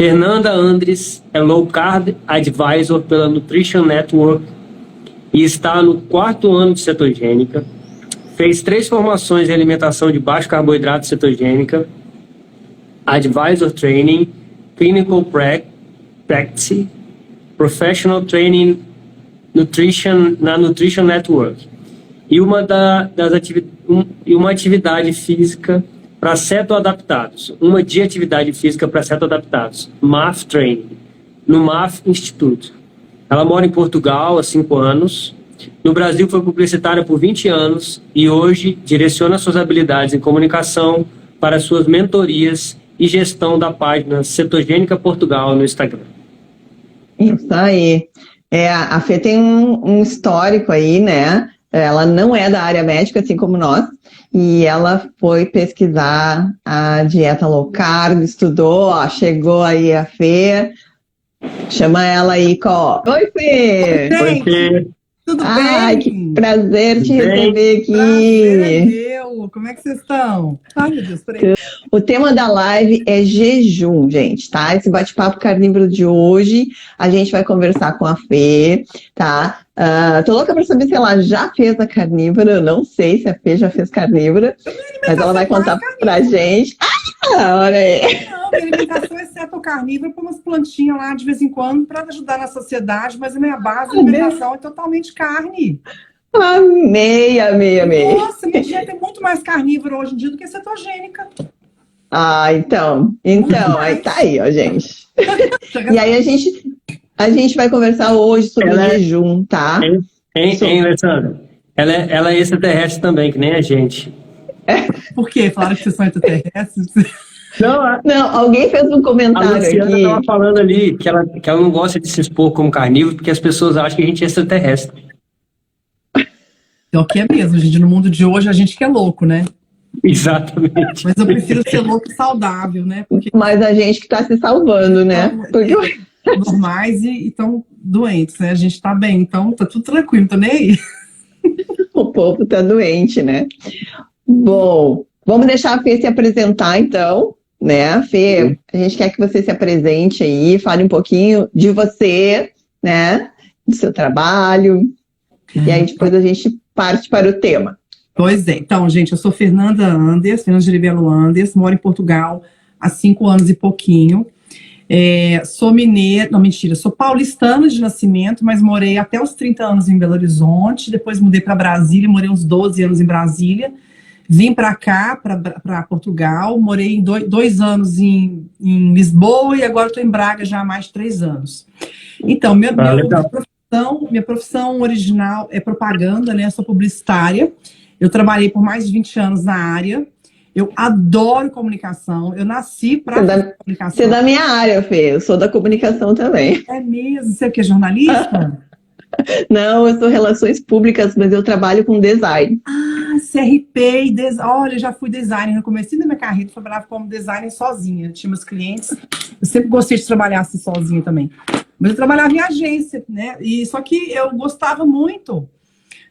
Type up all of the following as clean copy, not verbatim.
Fernanda Andres é Low Carb Advisor pela Nutrition Network e está no 4º ano de cetogênica. Fez 3 formações em alimentação de baixo carboidrato cetogênica, Advisor Training, Clinical Practice, Professional Training Nutrition na Nutrition Network e uma atividade física para cetoadaptados, uma de atividade física para cetoadaptados, MAF Training, no MAF Institute. Ela mora em Portugal há 5 anos, no Brasil foi publicitária por 20 anos e hoje direciona suas habilidades em comunicação para suas mentorias e gestão da página Cetogênica Portugal no Instagram. Isso aí. A Fê tem um histórico aí, né? Ela não é da área médica, assim como nós, e ela foi pesquisar a dieta low carb, estudou, ó, chegou aí a Fê. Chama ela aí, Oi, Fê! Oi, Fê! Tudo bem? Ai, que prazer te receber aqui. Prazer é meu. Como é que vocês estão? Ai, meu Deus, peraí. O tema da live é jejum, gente, tá? Esse bate-papo carnívoro de hoje, a gente vai conversar com a Fê, tá? Tô louca pra saber se ela já fez a carnívora. Eu não sei se a Fê já fez carnívora, mas ela vai contar pra gente. Olha aí. Não, minha alimentação é ceto-carnívora, com umas plantinhas lá de vez em quando para ajudar na sociedade, mas a minha base de alimentação é totalmente carne. Amei. Nossa, minha dieta é muito mais carnívora hoje em dia do que cetogênica. Então, aí tá aí, ó, gente. E aí a gente vai conversar hoje sobre jejum, tá? Hein, Alessandra? Ela é extraterrestre também, que nem a gente. Por quê? Falaram que vocês são extraterrestres? Não, alguém fez um comentário aqui. A Luciana aqui. estava falando ali que ela não gosta de se expor como carnívoro porque as pessoas acham que a gente é extraterrestre. Então, que é mesmo, gente. No mundo de hoje, a gente que é louco, né? Exatamente. Mas eu prefiro ser louco e saudável, né? Porque mas a gente que está se salvando, né? Porque normais e estão doentes, né? A gente tá bem, então tá tudo tranquilo, não tô nem aí. O povo tá doente, né? Bom, vamos deixar a Fê se apresentar, então, né? Fê, a gente quer que você se apresente aí, fale um pouquinho de você, né? Do seu trabalho. E aí depois a gente parte para o tema. Pois é. Então, gente, eu sou Fernanda de Livelo Andes, moro em Portugal há 5 anos e pouquinho. Sou mineira, não, mentira, sou paulistana de nascimento, mas morei até os 30 anos em Belo Horizonte, depois mudei para Brasília, morei uns 12 anos em Brasília, vim para cá, para Portugal, morei 2 anos em Lisboa e agora estou em Braga já há mais de 3 anos. Então, minha profissão original é propaganda, né? Eu sou publicitária, eu trabalhei por mais de 20 anos na área. Eu adoro comunicação. Eu nasci para comunicação. Você é da minha área, Fê. Eu sou da comunicação também. É mesmo? Você é o quê? Jornalista? Não, eu sou relações públicas, mas eu trabalho com design. CRP e olha, eu já fui designer no começo da minha carreira, eu trabalhava como designer sozinha. Eu tinha meus clientes. Eu sempre gostei de trabalhar assim sozinha também. Mas eu trabalhava em agência, né? Só que eu gostava muito.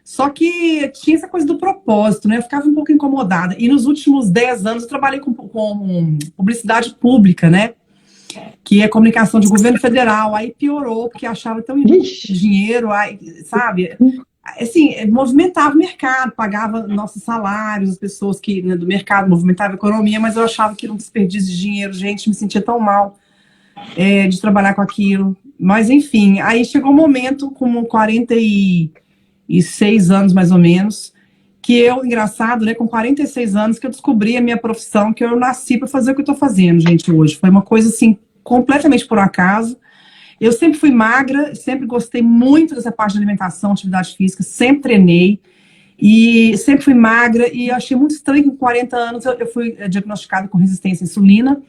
Só que tinha essa coisa do propósito, né? Eu ficava um pouco incomodada. E nos últimos 10 anos eu trabalhei com publicidade pública, né? Que é comunicação de governo federal. Aí piorou, porque achava tão dinheiro, aí, sabe? Assim, movimentava o mercado, pagava nossos salários, as pessoas que, né, do mercado, movimentava a economia, mas eu achava que era um desperdício de dinheiro, gente, me sentia tão mal de trabalhar com aquilo. Mas, enfim, aí chegou um momento, com 46 anos, mais ou menos, que engraçado, né, com 46 anos, que eu descobri a minha profissão, que eu nasci para fazer o que eu estou fazendo, gente, hoje. Foi uma coisa, assim, completamente por acaso. Eu sempre fui magra, sempre gostei muito dessa parte de alimentação, atividade física, sempre treinei, e sempre fui magra, e eu achei muito estranho que com 40 anos eu fui diagnosticada com resistência à insulina.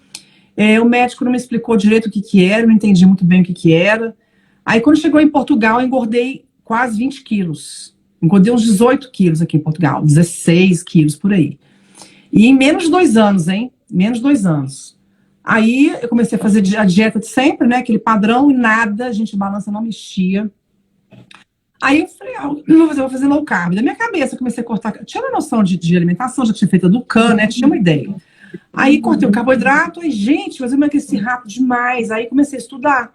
O médico não me explicou direito o que era, não entendi muito bem o que era. Aí, quando chegou em Portugal, eu engordei quase 20 quilos. Engordei uns 18 quilos aqui em Portugal, 16 quilos por aí. E em menos de 2 anos, hein? Menos de 2 anos. Aí eu comecei a fazer a dieta de sempre, né? Aquele padrão e nada, a gente, a balança não mexia. Aí eu falei, vou fazer low carb. Da minha cabeça eu comecei a cortar. Tinha uma noção de alimentação, já tinha feito a Ducan, né? Tinha uma ideia. Aí cortei o carboidrato, aí, gente, mas eu emagreci rápido demais. Aí comecei a estudar,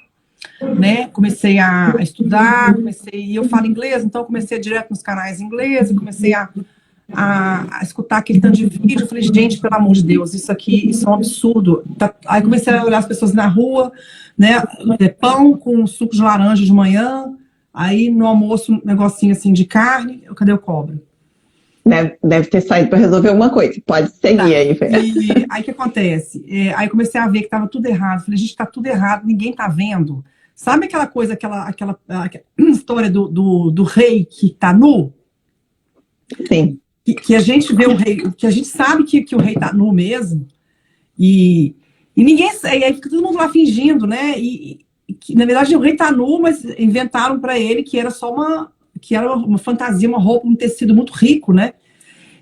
né? Comecei a estudar, e eu falo inglês, então eu comecei a ir direto nos canais em inglês, eu comecei a escutar aquele tanto de vídeo. Eu falei, gente, pelo amor de Deus, isso é um absurdo. Aí comecei a olhar as pessoas na rua, né? Pão com suco de laranja de manhã, aí no almoço um negocinho assim de carne. Cadê o cobra? Deve ter saído para resolver alguma coisa. Pode seguir aí, Fê. E aí o que acontece? Aí comecei a ver que estava tudo errado. Falei, gente, está tudo errado, ninguém está vendo. Sabe aquela coisa, aquela história do rei que está nu? Sim. Que a gente vê o rei, que a gente sabe que o rei está nu mesmo. E ninguém. E aí fica todo mundo lá fingindo, né? E que, na verdade, o rei está nu, mas inventaram para ele que era só uma fantasia, uma roupa, um tecido muito rico, né?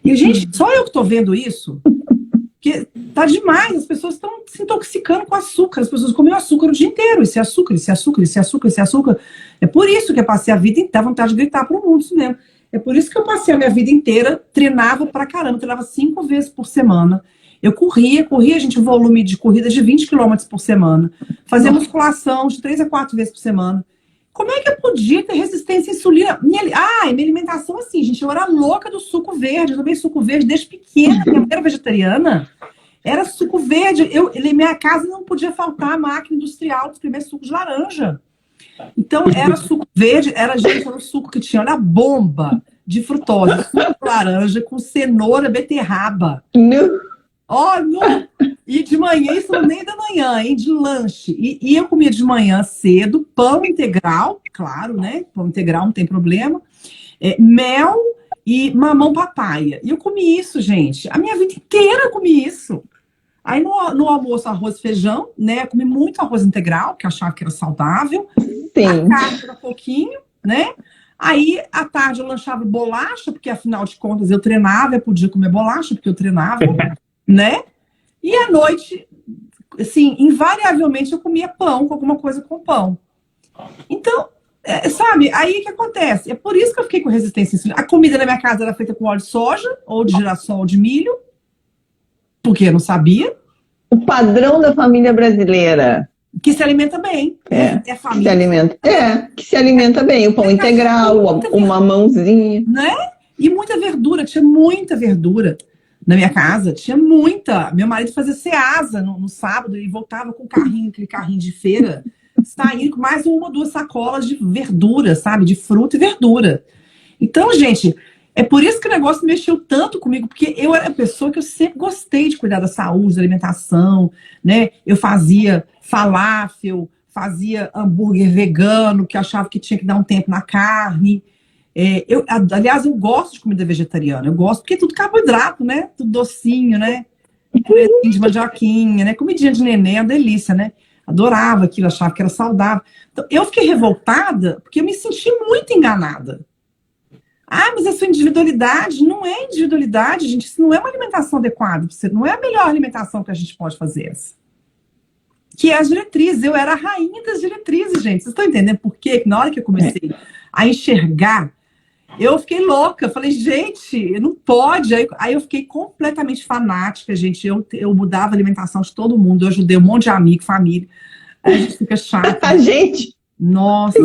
E, gente, só eu que estou vendo isso. Porque tá demais, as pessoas estão se intoxicando com açúcar, as pessoas comem açúcar o dia inteiro, esse açúcar, esse açúcar, esse açúcar, esse açúcar. É por isso que eu passei a vida inteira, dá vontade de gritar para o mundo, isso mesmo. É por isso que eu passei a minha vida inteira, treinava pra caramba, treinava 5 vezes por semana. Eu corria, gente, um volume de corrida de 20 quilômetros por semana. Fazia musculação de 3 a 4 vezes por semana. Como é que eu podia ter resistência à insulina? Minha alimentação assim, gente, eu era louca do suco verde. Eu tomei suco verde desde pequena, minha mãe era vegetariana. Era suco verde. Minha casa não podia faltar a máquina industrial de espremer suco de laranja. Então, era suco verde, era um suco que tinha, olha, a bomba de frutose, suco de laranja com cenoura, beterraba. Olha, e de manhã, isso no meio da manhã, hein, de lanche. E eu comia de manhã cedo, pão integral, claro, né? Pão integral, não tem problema. Mel e mamão papaya. E eu comi isso, gente. A minha vida inteira eu comi isso. Aí no almoço, arroz e feijão, né? Eu comi muito arroz integral, que eu achava que era saudável. Sim. A carne era pouquinho, né? Aí, à tarde, eu lanchava bolacha, porque afinal de contas eu treinava, eu podia comer bolacha, porque eu treinava, né? E à noite, assim, invariavelmente eu comia pão, com alguma coisa com pão. Então, sabe, aí o que acontece? É por isso que eu fiquei com resistência à insulina. A comida na minha casa era feita com óleo de soja, ou de girassol, ou de milho, porque eu não sabia. O padrão da família brasileira. Que se alimenta bem. A família. Que se alimenta bem. O pão integral, o mamãozinho. Né? E muita verdura, tinha muita verdura na minha casa, tinha muita. Meu marido fazia ceasa no sábado e voltava com aquele carrinho de feira, saindo com mais 1 ou 2 sacolas de verdura, sabe? De fruta e verdura. Então, gente, é por isso que o negócio mexeu tanto comigo, porque eu era a pessoa que eu sempre gostei de cuidar da saúde, da alimentação, né? Eu fazia falafel, fazia hambúrguer vegano, que achava que tinha que dar um tempo na carne. Aliás, eu gosto de comida vegetariana, eu gosto, porque é tudo carboidrato, né? Tudo docinho, né? Comidinha de mandioquinha, né? Comidinha de neném, é uma delícia, né? Adorava aquilo, achava que era saudável. Então, eu fiquei revoltada, porque eu me senti muito enganada. Mas a sua individualidade não é individualidade, gente. Isso não é uma alimentação adequada. Não é a melhor alimentação que a gente pode fazer essa. Que é as diretrizes. Eu era a rainha das diretrizes, gente. Vocês estão entendendo por quê? Que na hora que eu comecei a enxergar, eu fiquei louca. Falei, gente, não pode. Aí eu fiquei completamente fanática, gente. Eu mudava a alimentação de todo mundo. Eu ajudei um monte de amigo, família. Aí a gente fica chato. A gente? Nossa.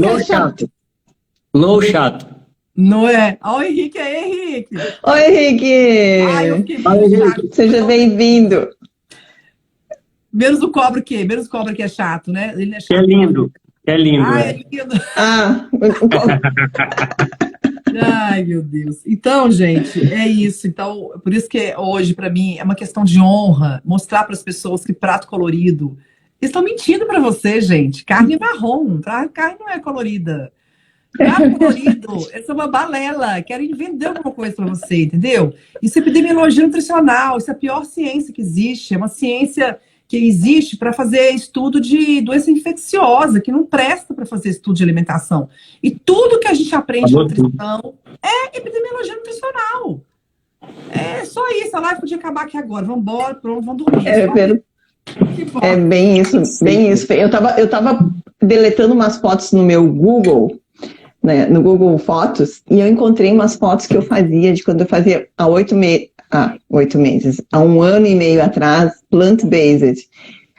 Low chato. Não é? Olha o Henrique aí, Henrique. Oi, Henrique. Ai, eu fiquei muito chato. Seja bem-vindo. Menos o cobra que? Menos o cobra que é chato, né? Ele é chato. É lindo. É lindo. É lindo. Ah, Ai, meu Deus. Então, gente, é isso. Então, por isso que hoje, para mim, é uma questão de honra mostrar para as pessoas que prato colorido. Eles estão mentindo para você, gente. Carne marrom. Carne não é colorida. Prato colorido, essa é uma balela. Querem vender alguma coisa para você, entendeu? Isso é epidemiologia nutricional. Isso é a pior ciência que existe. É uma ciência que existe para fazer estudo de doença infecciosa, que não presta para fazer estudo de alimentação. E tudo que a gente aprende em nutrição é epidemiologia nutricional. É só isso. A live podia acabar aqui agora. Vamos embora, pronto, vamos dormir. É bem isso, bem isso. Eu tava deletando umas fotos no meu Google, né, no Google Fotos, e eu encontrei umas fotos que eu fazia de quando eu fazia há há 8 meses. Há 1 ano e meio atrás, plant-based.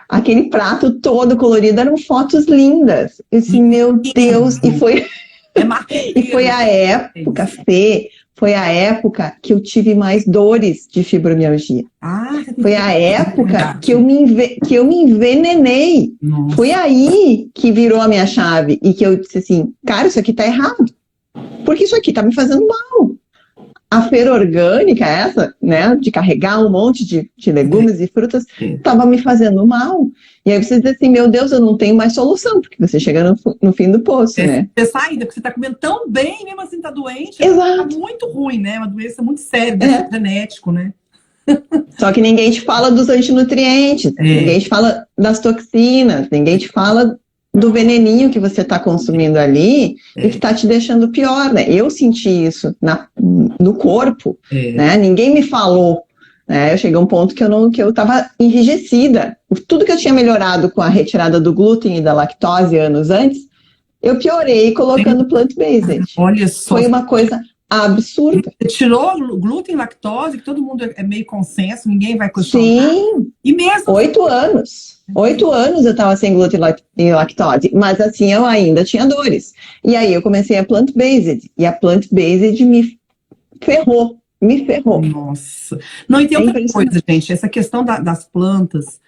Aquele prato todo colorido, eram fotos lindas. Eu disse, meu Deus, e foi a época, Fê, foi a época que eu tive mais dores de fibromialgia. Foi a época que eu me envenenei. Nossa. Foi aí que virou a minha chave e que eu disse assim, cara, isso aqui tá errado. Porque isso aqui tá me fazendo mal. A feira orgânica, essa, né, de carregar um monte de legumes e frutas, estava me fazendo mal. E aí você diz assim, meu Deus, eu não tenho mais solução, porque você chega no fim do poço, né? Você sai, porque você está comendo tão bem, mesmo assim está doente. Exato. Tá muito ruim, né? Uma doença muito séria, genético, né? Só que ninguém te fala dos antinutrientes, ninguém te fala das toxinas, ninguém te fala do veneninho que você está consumindo ali e que está te deixando pior, né? Eu senti isso no corpo, né? Ninguém me falou, né? Eu cheguei a um ponto que eu estava enrijecida. Tudo que eu tinha melhorado com a retirada do glúten e da lactose anos antes, eu piorei colocando plant-based. Olha só. Foi uma coisa absurda. Você tirou glúten e lactose, que todo mundo é meio consenso, ninguém vai questionar. Sim. E mesmo 8 anos. 8 anos eu estava sem glúten e lactose, mas assim eu ainda tinha dores. E aí eu comecei a plant-based, e a plant-based me ferrou. Nossa. Não, e tem outra coisa, gente, essa questão das plantas,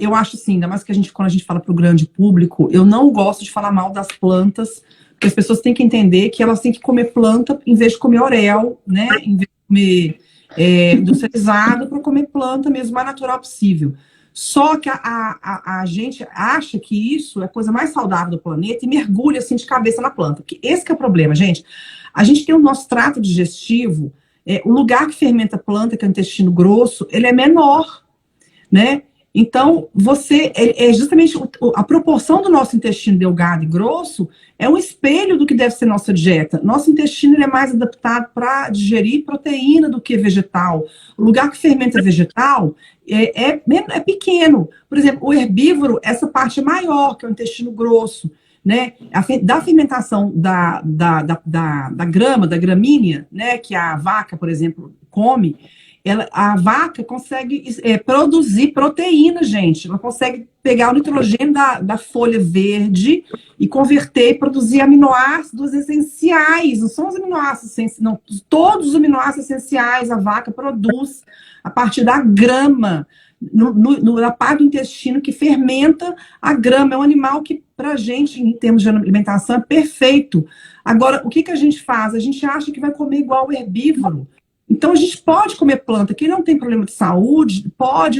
eu acho assim, ainda mais que quando a gente fala para o grande público, eu não gosto de falar mal das plantas, porque as pessoas têm que entender que elas têm que comer planta em vez de comer orel, né? Em vez de comer industrializado, para comer planta mesmo, o mais natural possível. Só que a gente acha que isso é a coisa mais saudável do planeta e mergulha assim de cabeça na planta. Porque esse que é o problema, gente. A gente tem o nosso trato digestivo, o lugar que fermenta a planta, que é o intestino grosso, ele é menor, né? Então, justamente a proporção do nosso intestino delgado e grosso é um espelho do que deve ser nossa dieta. Nosso intestino ele é mais adaptado para digerir proteína do que vegetal. O lugar que fermenta vegetal é pequeno. Por exemplo, o herbívoro, essa parte é maior, que é o intestino grosso, né? Da fermentação da grama, da gramínea, né? Que a vaca, por exemplo, come. A vaca consegue produzir proteína, gente. Ela consegue pegar o nitrogênio da folha verde e converter e produzir aminoácidos essenciais. Não são os aminoácidos essenciais, não. Todos os aminoácidos essenciais a vaca produz a partir da grama, na parte do intestino que fermenta a grama. É um animal que, pra gente, em termos de alimentação, é perfeito. Agora, o que a gente faz? A gente acha que vai comer igual o herbívoro. Então, a gente pode comer planta. Quem não tem problema de saúde,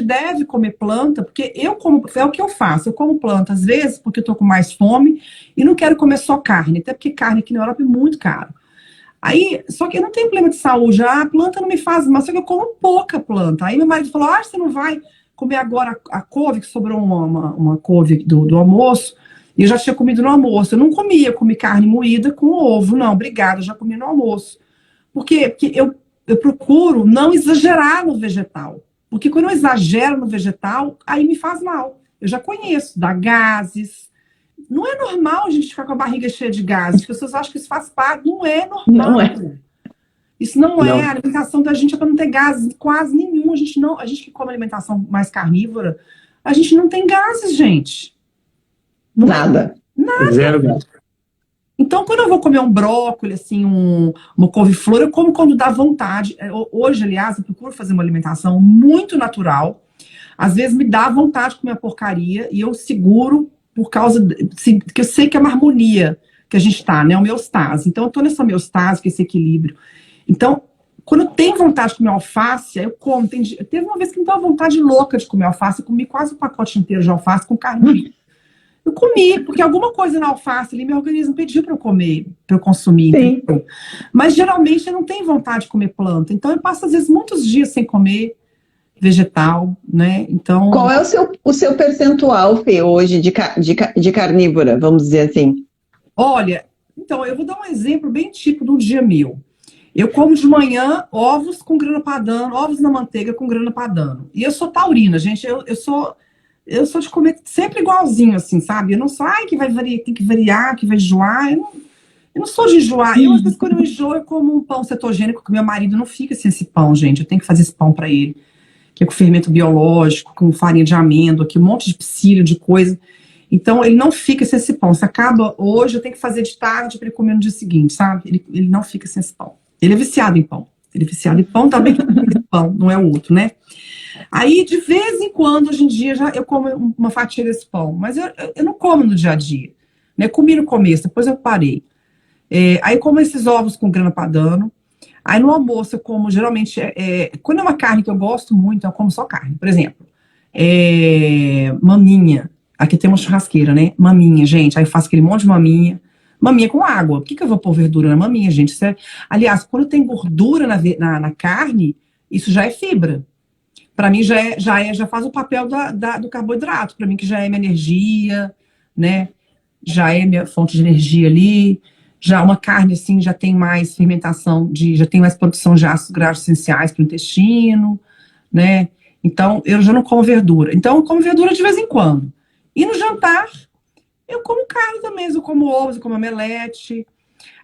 deve comer planta, porque é o que eu faço. Eu como planta, às vezes, porque eu tô com mais fome e não quero comer só carne, até porque carne aqui na Europa é muito caro. Aí, só que eu não tenho problema de saúde, a planta não me faz mal, só que eu como pouca planta. Aí meu marido falou, você não vai comer agora a couve, que sobrou uma couve do almoço, e eu já tinha comido no almoço. Eu não comia, eu comi carne moída com ovo. Não, obrigada, eu já comi no almoço. Porque eu procuro não exagerar no vegetal. Porque quando eu exagero no vegetal, aí me faz mal. Eu já conheço, dá gases. Não é normal a gente ficar com a barriga cheia de gases. As pessoas acham que isso faz parte. Não é normal. Não é. Isso não é. A alimentação da gente é para não ter gases quase nenhum. A gente que come alimentação mais carnívora, a gente não tem gases, gente. Nada. Zero gases. Então, quando eu vou comer um brócolis, assim, uma couve-flor, eu como quando dá vontade. Hoje, aliás, eu procuro fazer uma alimentação muito natural. Às vezes me dá vontade de comer a porcaria e eu seguro por causa que eu sei que é uma harmonia que a gente está, né? Homeostase. Então, eu tô nessa homeostase, com esse equilíbrio. Então, quando eu tenho vontade de comer alface, aí eu como. Teve uma vez que me deu uma vontade louca de comer alface. Eu comi quase um pacote inteiro de alface com carne. Eu comi, porque alguma coisa na alface ali, meu organismo pediu para eu comer, para eu consumir. Então. Mas geralmente eu não tenho vontade de comer planta. Então eu passo, às vezes, muitos dias sem comer vegetal, né? Então. Qual é o seu percentual, Fê, hoje de carnívora, vamos dizer assim? Olha, então, eu vou dar um exemplo bem típico de um dia meu. Eu como de manhã ovos com grana padano, ovos na manteiga com grana padano. E eu sou taurina, gente. Eu sou de comer sempre igualzinho, assim, sabe? Eu não sou, que vai variar, tem que variar, que vai enjoar. Eu não sou de enjoar. Eu, às vezes, quando eu enjoo, eu como um pão cetogênico, que meu marido não fica sem esse pão, gente. Eu tenho que fazer esse pão para ele, que é com fermento biológico, com farinha de amêndoa, que um monte de psyllium, de coisa. Então, ele não fica sem esse pão. Se acaba hoje, eu tenho que fazer de tarde para ele comer no dia seguinte, sabe? Ele não fica sem esse pão. Ele é viciado em pão. Ele é viciado em pão, também que é pão, não é o outro, né? Aí, de vez em quando, hoje em dia, eu como uma fatia desse pão. Mas eu não como no dia a dia. Né? Comi no começo, depois eu parei. Aí eu como esses ovos com grana padano. Aí no almoço eu como, geralmente, quando é uma carne que eu gosto muito, eu como só carne. Por exemplo, maminha. Aqui tem uma churrasqueira, né? Maminha, gente. Aí eu faço aquele monte de maminha. Maminha com água. Por que eu vou pôr verdura na maminha, gente? Aliás, quando tem gordura na carne, isso já é fibra. Para mim já faz o papel do carboidrato. Para mim que já é minha energia, né? Já é minha fonte de energia ali. Já uma carne assim já tem mais fermentação, já tem mais produção de ácidos graxos essenciais para o intestino, né? Então eu já não como verdura. Então eu como verdura de vez em quando. E no jantar, eu como carne também, eu como ovos, eu como omelete.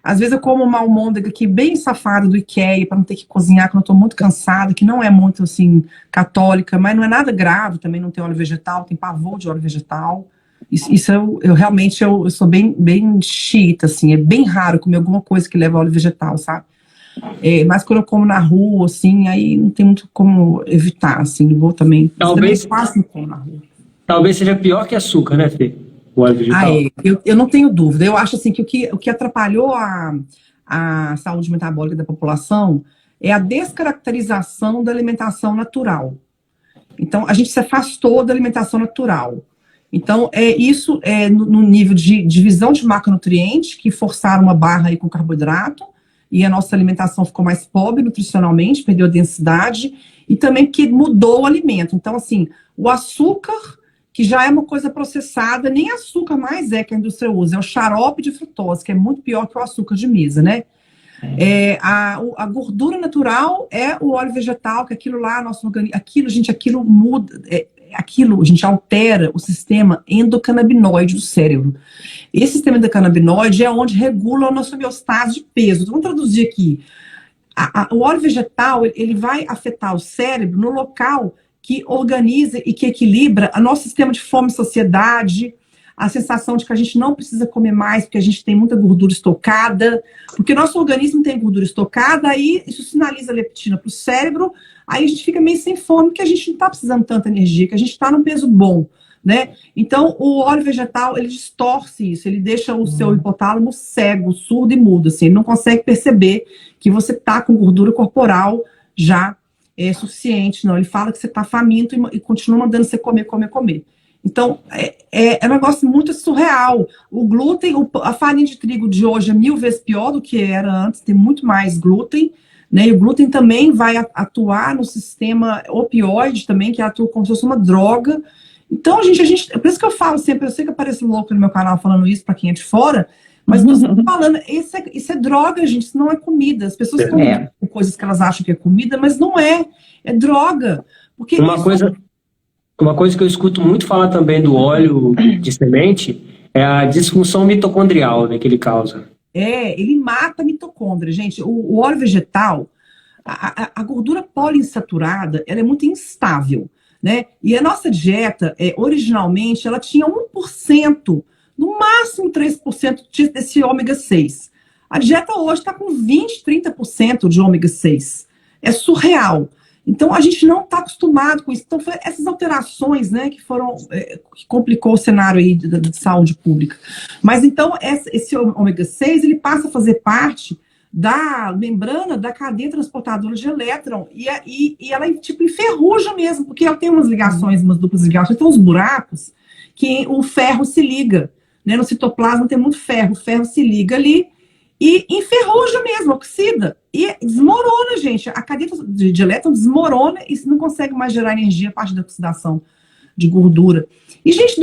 Às vezes eu como uma almôndega aqui bem safada do IKEA, para não ter que cozinhar, quando eu estou muito cansada, que não é muito, assim, católica, mas não é nada grave, também não tem óleo vegetal, tem pavor de óleo vegetal. Isso eu realmente eu sou bem xiita, assim, é bem raro comer alguma coisa que leva óleo vegetal, sabe? Mas quando eu como na rua, assim, aí não tem muito como evitar, assim, vou também... Talvez... quase não como na rua. Talvez seja pior que açúcar, né, Fê? O óleo vegetal. Eu não tenho dúvida. Eu acho assim que o que atrapalhou a saúde metabólica da população é a descaracterização da alimentação natural. Então, a gente se afastou da alimentação natural. Então, isso no nível de divisão de macronutrientes, que forçaram uma barra aí com carboidrato, e a nossa alimentação ficou mais pobre nutricionalmente, perdeu a densidade, e também que mudou o alimento. Então, assim, o açúcar, que já é uma coisa processada, nem açúcar mais que a indústria usa, é o xarope de frutose, que é muito pior que o açúcar de mesa, né? A gordura natural é o óleo vegetal, que aquilo lá, nosso organismo, aquilo muda, aquilo, a gente altera o sistema endocannabinoide do cérebro. Esse sistema endocannabinoide é onde regula a nossa homeostase de peso. Então, vamos traduzir aqui. O óleo vegetal, ele vai afetar o cérebro no local que organiza e que equilibra o nosso sistema de fome e saciedade, a sensação de que a gente não precisa comer mais porque a gente tem muita gordura estocada, porque nosso organismo tem gordura estocada, aí isso sinaliza a leptina para o cérebro, aí a gente fica meio sem fome, porque a gente não está precisando de tanta energia, que a gente está num peso bom, né? Então, o óleo vegetal, ele distorce isso, ele deixa o seu hipotálamo cego, surdo e mudo, assim, ele não consegue perceber que você está com gordura corporal já suficiente, não. Ele fala que você está faminto e continua mandando você comer. Então, é um negócio muito surreal. O glúten, a farinha de trigo de hoje é 1000 vezes pior do que era antes, tem muito mais glúten, né? E o glúten também vai atuar no sistema opioide também, que atua como se fosse uma droga. Então, gente, por isso que eu falo sempre, eu sei que eu pareço louco no meu canal falando isso para quem é de fora, mas nós estamos falando, isso é droga, gente, isso não é comida. As pessoas comem coisas que elas acham que é comida, mas não é droga. Porque uma coisa que eu escuto muito falar também do óleo de semente é a disfunção mitocondrial, né, que ele causa. Ele mata a mitocôndria, gente. O óleo vegetal, a gordura poliinsaturada, ela é muito instável, né? E a nossa dieta, originalmente, ela tinha 1%, no máximo 3% desse ômega 6. A dieta hoje está com 20%, 30% de ômega 6. É surreal. Então, a gente não está acostumado com isso. Então, foi essas alterações, né, que complicou o cenário aí de saúde pública. Mas, então, esse ômega 6, ele passa a fazer parte da membrana da cadeia transportadora de elétron. E ela, tipo, enferruja mesmo, porque ela tem umas ligações, umas duplas ligações, tem uns buracos que o ferro se liga. Né, no citoplasma tem muito ferro, o ferro se liga ali e enferruja mesmo, oxida. E desmorona, gente. A cadeia de elétron desmorona e não consegue mais gerar energia a partir da oxidação de gordura. E, gente,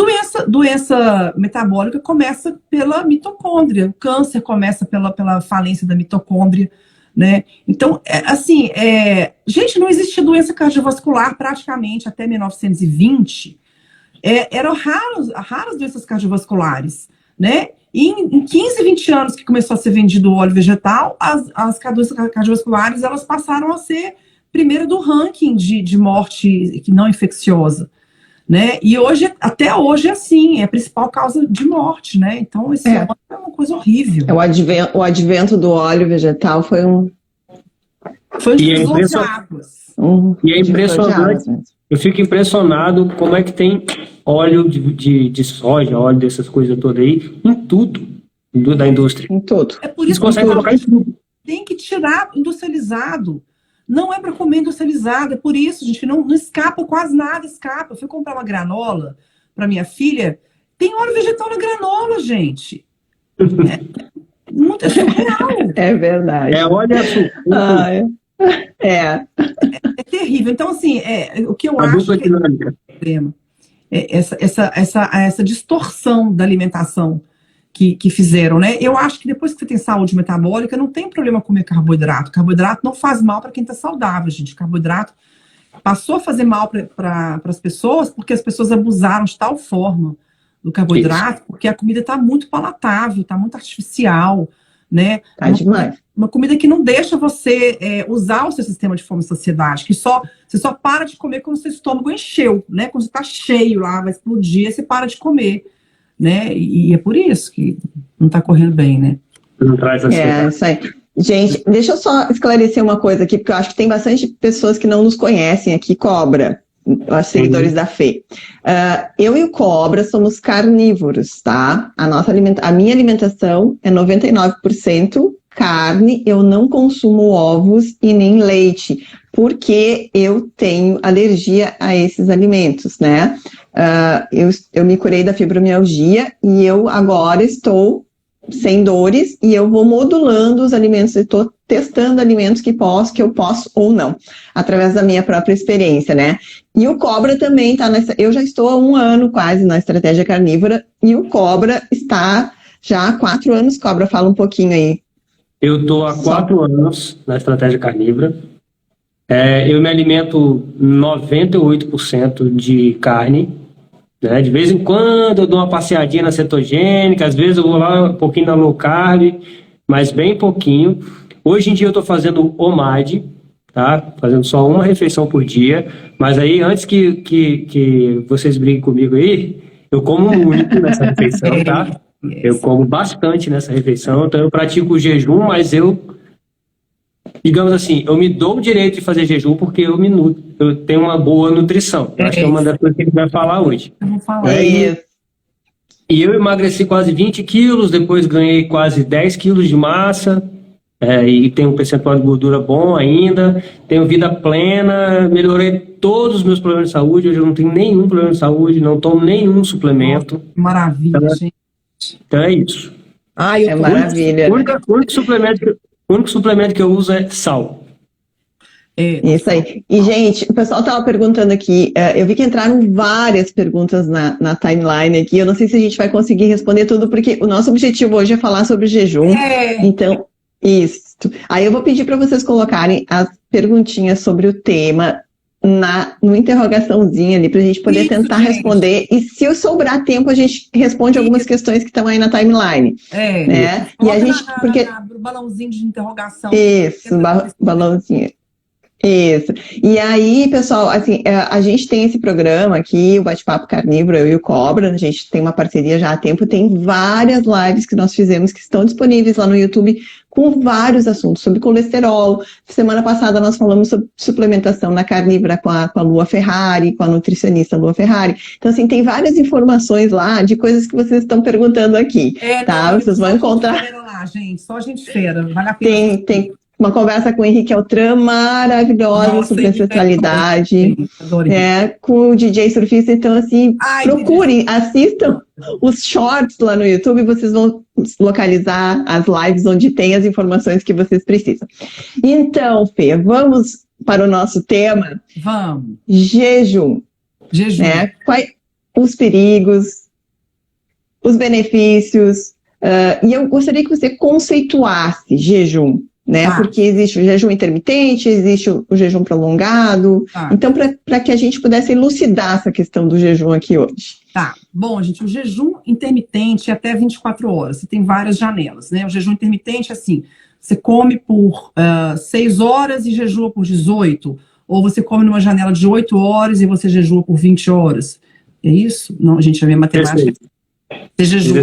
doença metabólica começa pela mitocôndria. O câncer começa pela falência da mitocôndria, né? Então, gente, não existia doença cardiovascular praticamente até 1920. Eram raras doenças cardiovasculares, né? E em 15, 20 anos que começou a ser vendido o óleo vegetal, as doenças cardiovasculares, elas passaram a ser primeiro do ranking de morte não infecciosa, né? E hoje, até hoje é assim, é a principal causa de morte, né? Então, esse óleo é uma coisa horrível. O advento do óleo vegetal foi um divisor de águas. E é impressionante. Eu fico impressionado como é que tem óleo de soja, óleo dessas coisas todas aí, em tudo da indústria. Em tudo. É por isso que consegue colocar em tudo. Tem que tirar industrializado. Não é para comer industrializado, é por isso, gente, não escapa, quase nada escapa. Eu fui comprar uma granola para minha filha, tem óleo vegetal na granola, gente. É surreal. É verdade. É óleo e açúcar. É terrível. Então, assim, o que eu acho que é um problema é essa distorção da alimentação que fizeram, né? Eu acho que depois que você tem saúde metabólica, não tem problema comer carboidrato. Carboidrato não faz mal para quem está saudável, gente. Carboidrato passou a fazer mal para as pessoas porque as pessoas abusaram de tal forma do carboidrato, porque a comida está muito palatável, está muito artificial, né? Tá demais. Uma comida que não deixa você usar o seu sistema de fome e saciedade, que você só para de comer quando o seu estômago encheu, né? Quando você está cheio lá, vai explodir, você para de comer, né? E é por isso que não está correndo bem, né? Não traz isso aí. Gente, deixa eu só esclarecer uma coisa aqui, porque eu acho que tem bastante pessoas que não nos conhecem aqui, Cobra, os seguidores da Fê. Eu e o Cobra somos carnívoros, tá? A minha alimentação é 99% carne, eu não consumo ovos e nem leite, porque eu tenho alergia a esses alimentos, né? Eu me curei da fibromialgia e eu agora estou sem dores e eu vou modulando os alimentos, estou testando alimentos que eu posso ou não, através da minha própria experiência, né? E o Cobra também está eu já estou há 1 ano quase na estratégia carnívora e o Cobra está já há 4 anos. Cobra, fala um pouquinho aí. Eu estou há 4 anos na estratégia carnívora. Eu me alimento 98% de carne, né? De vez em quando eu dou uma passeadinha na cetogênica, às vezes eu vou lá um pouquinho na low carb, mas bem pouquinho. Hoje em dia eu estou fazendo OMAD, tá? Fazendo só uma refeição por dia, mas aí antes que vocês briguem comigo aí, eu como muito nessa refeição, tá? Eu como bastante nessa refeição, então eu pratico o jejum, mas digamos assim, eu me dou o direito de fazer jejum porque eu tenho uma boa nutrição. Acho que é uma das coisas que a gente vai falar hoje. Eu vou falar. E eu emagreci quase 20 quilos, depois ganhei quase 10 quilos de massa, e tenho um percentual de gordura bom ainda, tenho vida plena, melhorei todos os meus problemas de saúde, hoje eu não tenho nenhum problema de saúde, não tomo nenhum suplemento. Maravilha, gente. Então é isso. Maravilha. O único suplemento que eu uso é sal. Isso aí. E, gente, o pessoal estava perguntando aqui, eu vi que entraram várias perguntas na timeline aqui, eu não sei se a gente vai conseguir responder tudo, porque o nosso objetivo hoje é falar sobre o jejum. Então, isso. Aí eu vou pedir para vocês colocarem as perguntinhas sobre o tema no interrogaçãozinha ali, para a gente poder tentar responder. E se sobrar tempo, a gente responde algumas questões que estão aí na timeline. Né? E a gente, porque balãozinho de interrogação. Isso, balãozinho. Isso. E aí, pessoal, assim, a gente tem esse programa aqui, o Bate-Papo Carnívoro, eu e o Cobra, a gente tem uma parceria já há tempo, tem várias lives que nós fizemos que estão disponíveis lá no YouTube com vários assuntos, sobre colesterol. Semana passada nós falamos sobre suplementação na carnívora com a Lua Ferrari, com a nutricionista Lua Ferrari. Então, assim, tem várias informações lá de coisas que vocês estão perguntando aqui, tá? Vocês vão encontrar. Lá, gente, só gente fera, vale a pena. Tem uma conversa com o Henrique Altran maravilhosa sobre ancestralidade, com o DJ Surfista. Então, assim, procurem, assistam os shorts lá no YouTube, vocês vão localizar as lives onde tem as informações que vocês precisam. Então, Fê, vamos para o nosso tema? Vamos. Jejum. Né? Quais os perigos, os benefícios, e eu gostaria que você conceituasse jejum. né? Tá. Porque existe o jejum intermitente, existe o jejum prolongado. Tá. Então, para que a gente pudesse elucidar essa questão do jejum aqui hoje. Tá. Bom, gente, o jejum intermitente é até 24 horas. Você tem várias janelas, né? O jejum intermitente é assim, você come por 6 horas e jejua por 18, ou você come numa janela de 8 horas e você jejua por 20 horas. É isso? Não, gente, a minha matemática... Você jejua...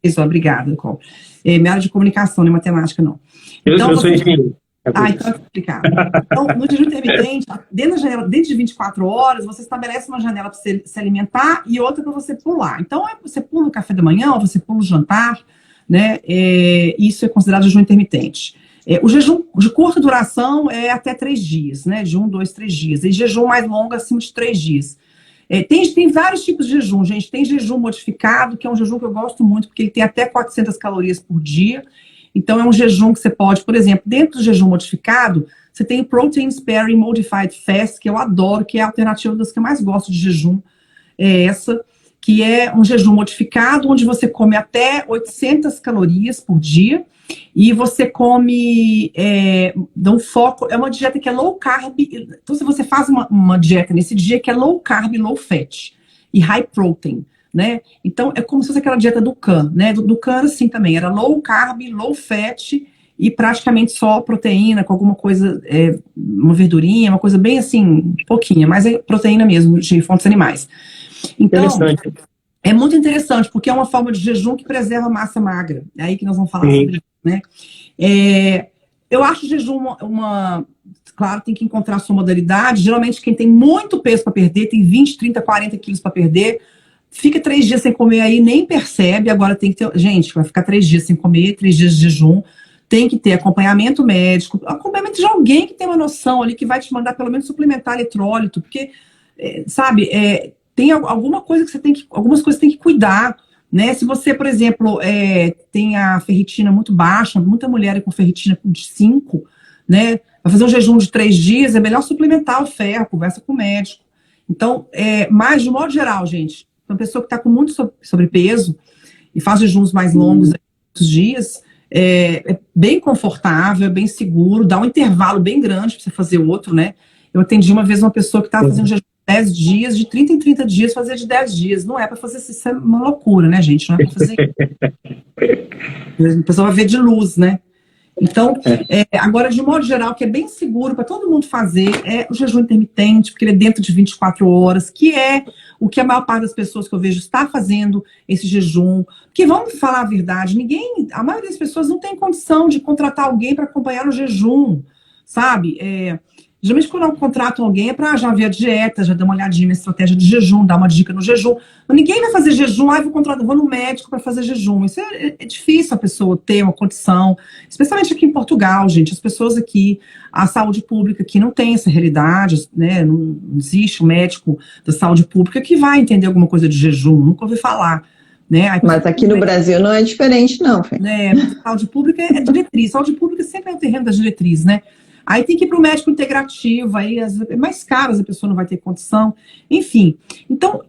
Isso, obrigada, Nicole. Minha área de comunicação, não é matemática, não. Então, Eu sou engenheiro. então é explicado. Então, no jejum intermitente, dentro da janela, dentro de 24 horas, você estabelece uma janela para você se alimentar e outra para você pular. Então, você pula o café da manhã ou você pula o jantar, né? Isso é considerado jejum intermitente. O jejum de curta duração é até 3 dias, né? De 1, 2, 3 dias. E jejum mais longo, acima de 3 dias. Tem vários tipos de jejum, gente. Tem jejum modificado, que é um jejum que eu gosto muito, porque ele tem até 400 calorias por dia. Então, é um jejum que você pode, por exemplo, dentro do jejum modificado, você tem o Protein Sparing Modified Fast, que eu adoro, que é a alternativa das que eu mais gosto de jejum. É essa, que é um jejum modificado, onde você come até 800 calorias por dia, e você come, dá um foco, é uma dieta que é low carb. Então, se você faz uma dieta nesse dia que é low carb, low fat e high protein, né? Então, é como se fosse aquela dieta do CAN, né? Do CAN, assim, também. Era low carb, low fat e praticamente só proteína, com alguma coisa, uma verdurinha, uma coisa bem, assim, pouquinha, mas é proteína mesmo, de fontes animais. Então, é muito interessante, porque é uma forma de jejum que preserva a massa magra. É aí que nós vamos falar sobre isso, né? Eu acho o jejum claro, tem que encontrar a sua modalidade. Geralmente, quem tem muito peso para perder, tem 20, 30, 40 quilos para perder, fica 3 dias sem comer aí, nem percebe. Agora tem que ter... Gente, vai ficar 3 dias sem comer, 3 dias de jejum. Tem que ter acompanhamento médico, acompanhamento de alguém que tem uma noção ali, que vai te mandar pelo menos suplementar eletrólito, porque, sabe, tem alguma coisa que você tem que... Algumas coisas tem que cuidar, né? Se você, por exemplo, tem a ferritina muito baixa, muita mulher com ferritina de 5, né? Vai fazer um jejum de 3 dias, é melhor suplementar o ferro, conversa com o médico. Então, mas de modo geral, gente, uma pessoa que está com muito sobrepeso e faz jejuns mais longos, muitos dias, é bem confortável, é bem seguro, dá um intervalo bem grande para você fazer outro, né? Eu atendi uma vez uma pessoa que estava fazendo jejum de 10 dias, de 30 em 30 dias, fazer de 10 dias. Não é para fazer isso, é uma loucura, né, gente? Não é para fazer isso. A pessoa vai ver de luz, né? Então, agora, de modo geral, que é bem seguro para todo mundo fazer, é o jejum intermitente, porque ele é dentro de 24 horas, que é o que a maior parte das pessoas que eu vejo está fazendo esse jejum. Porque, vamos falar a verdade, a maioria das pessoas não tem condição de contratar alguém para acompanhar o jejum, sabe? Geralmente, quando eu contrato alguém, é para já ver a dieta, já dar uma olhadinha na estratégia de jejum, dar uma dica no jejum. Mas ninguém vai fazer jejum, vou no médico para fazer jejum. Isso é difícil a pessoa ter uma condição, especialmente aqui em Portugal, gente. As pessoas aqui, a saúde pública aqui não tem essa realidade, né? Não existe um médico da saúde pública que vai entender alguma coisa de jejum, nunca ouvi falar. Né? Mas aqui no Brasil não é diferente, não, Fê. Saúde pública é diretriz. Saúde pública sempre é o terreno das diretrizes, né? Aí tem que ir para o médico integrativo, aí é mais caro, a pessoa não vai ter condição. Enfim, então,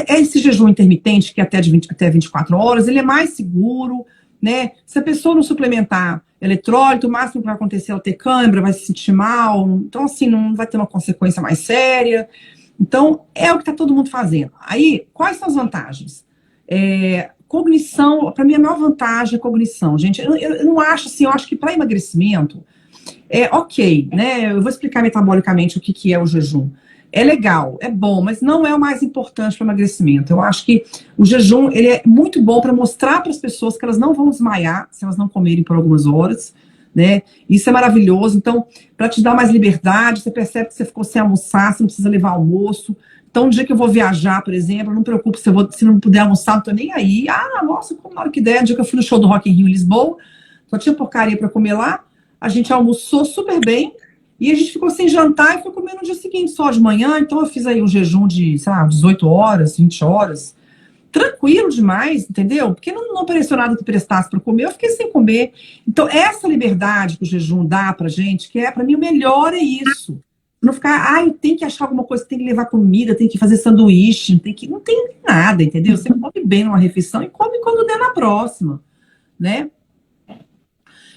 esse jejum intermitente, que é até 24 horas, ele é mais seguro, né? Se a pessoa não suplementar eletrólito, o máximo que vai acontecer é ela ter cãibra, vai se sentir mal. Então, assim, não vai ter uma consequência mais séria. Então, é o que está todo mundo fazendo. Aí, quais são as vantagens? Cognição, para mim, a maior vantagem é cognição. Gente, eu não acho assim, eu acho que para emagrecimento, ok, né? Eu vou explicar metabolicamente o que é o jejum. É legal, é bom, mas não é o mais importante para o emagrecimento. Eu acho que o jejum, ele é muito bom para mostrar para as pessoas que elas não vão desmaiar se elas não comerem por algumas horas, né? Isso é maravilhoso. Então, para te dar mais liberdade, você percebe que você ficou sem almoçar, você não precisa levar almoço. Então, um dia que eu vou viajar, por exemplo, não me preocupo se não puder almoçar, não tô nem aí. Nossa, como na hora que der. Um dia que eu fui no show do Rock in Rio em Lisboa, só tinha porcaria para comer lá, a gente almoçou super bem, e a gente ficou sem jantar e foi comer no dia seguinte, só de manhã. Então eu fiz aí um jejum de, 18 horas, 20 horas. Tranquilo demais, entendeu? Porque não apareceu nada que prestasse para comer, eu fiquei sem comer. Então essa liberdade que o jejum dá pra gente, que para mim o melhor é isso. Não ficar, eu tenho que achar alguma coisa, tem que levar comida, tem que fazer sanduíche, não tem nada, entendeu? Você come bem numa refeição e come quando der na próxima, né?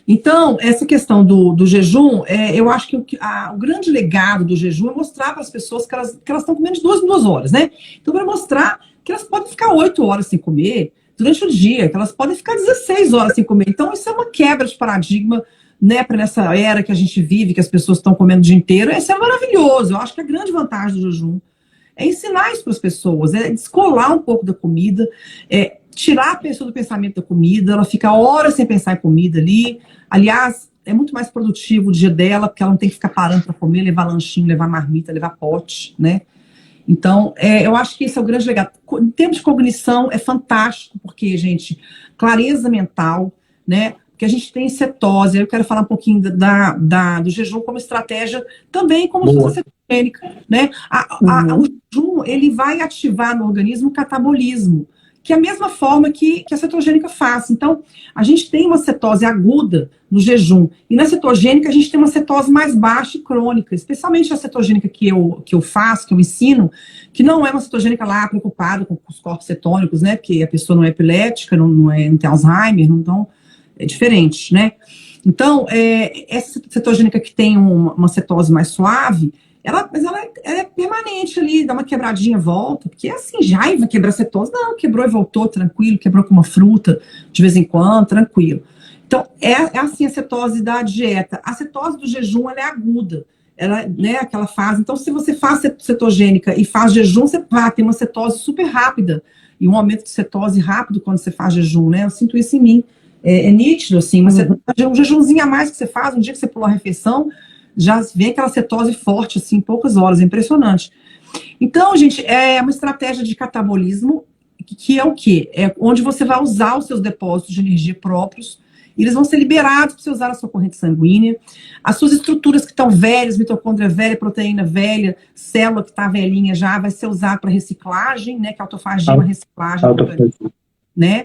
Então, essa questão do jejum, eu acho que o grande legado do jejum é mostrar para as pessoas que elas estão comendo de 2 em 2 horas, né? Então, para mostrar que elas podem ficar 8 horas sem comer durante o dia, que elas podem ficar 16 horas sem comer. Então, isso é uma quebra de paradigma, né, para nessa era que a gente vive, que as pessoas estão comendo o dia inteiro. Isso é maravilhoso. Eu acho que a grande vantagem do jejum é ensinar isso para as pessoas, é descolar um pouco da comida, tirar a pessoa do pensamento da comida, ela fica horas sem pensar em comida ali. Aliás, é muito mais produtivo o dia dela, porque ela não tem que ficar parando para comer, levar lanchinho, levar marmita, levar pote, né? Então, eu acho que esse é o grande legado. Em termos de cognição, é fantástico, porque, gente, clareza mental, né? Porque a gente tem cetose, eu quero falar um pouquinho do jejum como estratégia, também como se fosse cetogênica, né? O jejum, ele vai ativar no organismo o catabolismo, que é a mesma forma que a cetogênica faz. Então, a gente tem uma cetose aguda no jejum, e na cetogênica a gente tem uma cetose mais baixa e crônica, especialmente a cetogênica que eu faço, que eu ensino, que não é uma cetogênica lá preocupada com os corpos cetônicos, né, porque a pessoa não é epilética, não tem Alzheimer, então é diferente, né. Então, essa cetogênica que tem uma cetose mais suave, mas ela é permanente ali, dá uma quebradinha, volta, porque é assim, já vai quebrar cetose. Não, quebrou e voltou, tranquilo, quebrou com uma fruta, de vez em quando, tranquilo. Então, é assim a cetose da dieta. A cetose do jejum, ela é aguda, ela, né, aquela fase. Então, se você faz cetogênica e faz jejum, você tem uma cetose super rápida, e um aumento de cetose rápido quando você faz jejum, né? Eu sinto isso em mim. É nítido, assim, um jejumzinho a mais que você faz, um dia que você pulou a refeição, já vem aquela cetose forte, assim, em poucas horas, é impressionante. Então, gente, é uma estratégia de catabolismo, que é o quê? É onde você vai usar os seus depósitos de energia próprios, e eles vão ser liberados para você usar a sua corrente sanguínea, as suas estruturas que estão velhas, mitocôndria velha, proteína velha, célula que está velhinha já, vai ser usada para reciclagem, né, que a autofagia é uma reciclagem, né?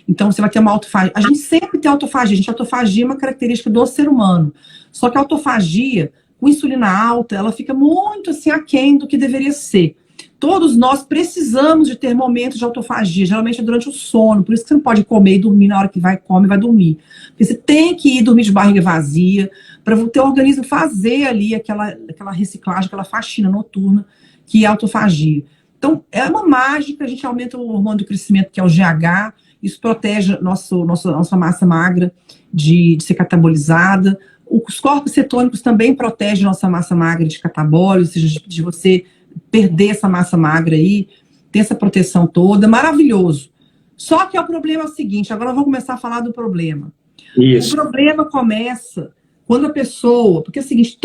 Então, você vai ter uma autofagia. A gente sempre tem autofagia. A autofagia é uma característica do ser humano. Só que a autofagia, com insulina alta, ela fica muito assim aquém do que deveria ser. Todos nós precisamos de ter momentos de autofagia, geralmente é durante o sono, por isso que você não pode comer e dormir na hora que come e vai dormir. Porque você tem que ir dormir de barriga vazia, para o teu organismo fazer ali aquela reciclagem, aquela faxina noturna, que é a autofagia. Então, é uma mágica, a gente aumenta o hormônio do crescimento, que é o GH, isso protege nossa massa magra de ser catabolizada. Os corpos cetônicos também protegem nossa massa magra de catabólise, ou seja, de você perder essa massa magra aí, ter essa proteção toda, maravilhoso. Só que o problema é o seguinte, agora eu vou começar a falar do problema. Isso. O problema começa quando a pessoa, porque é o seguinte,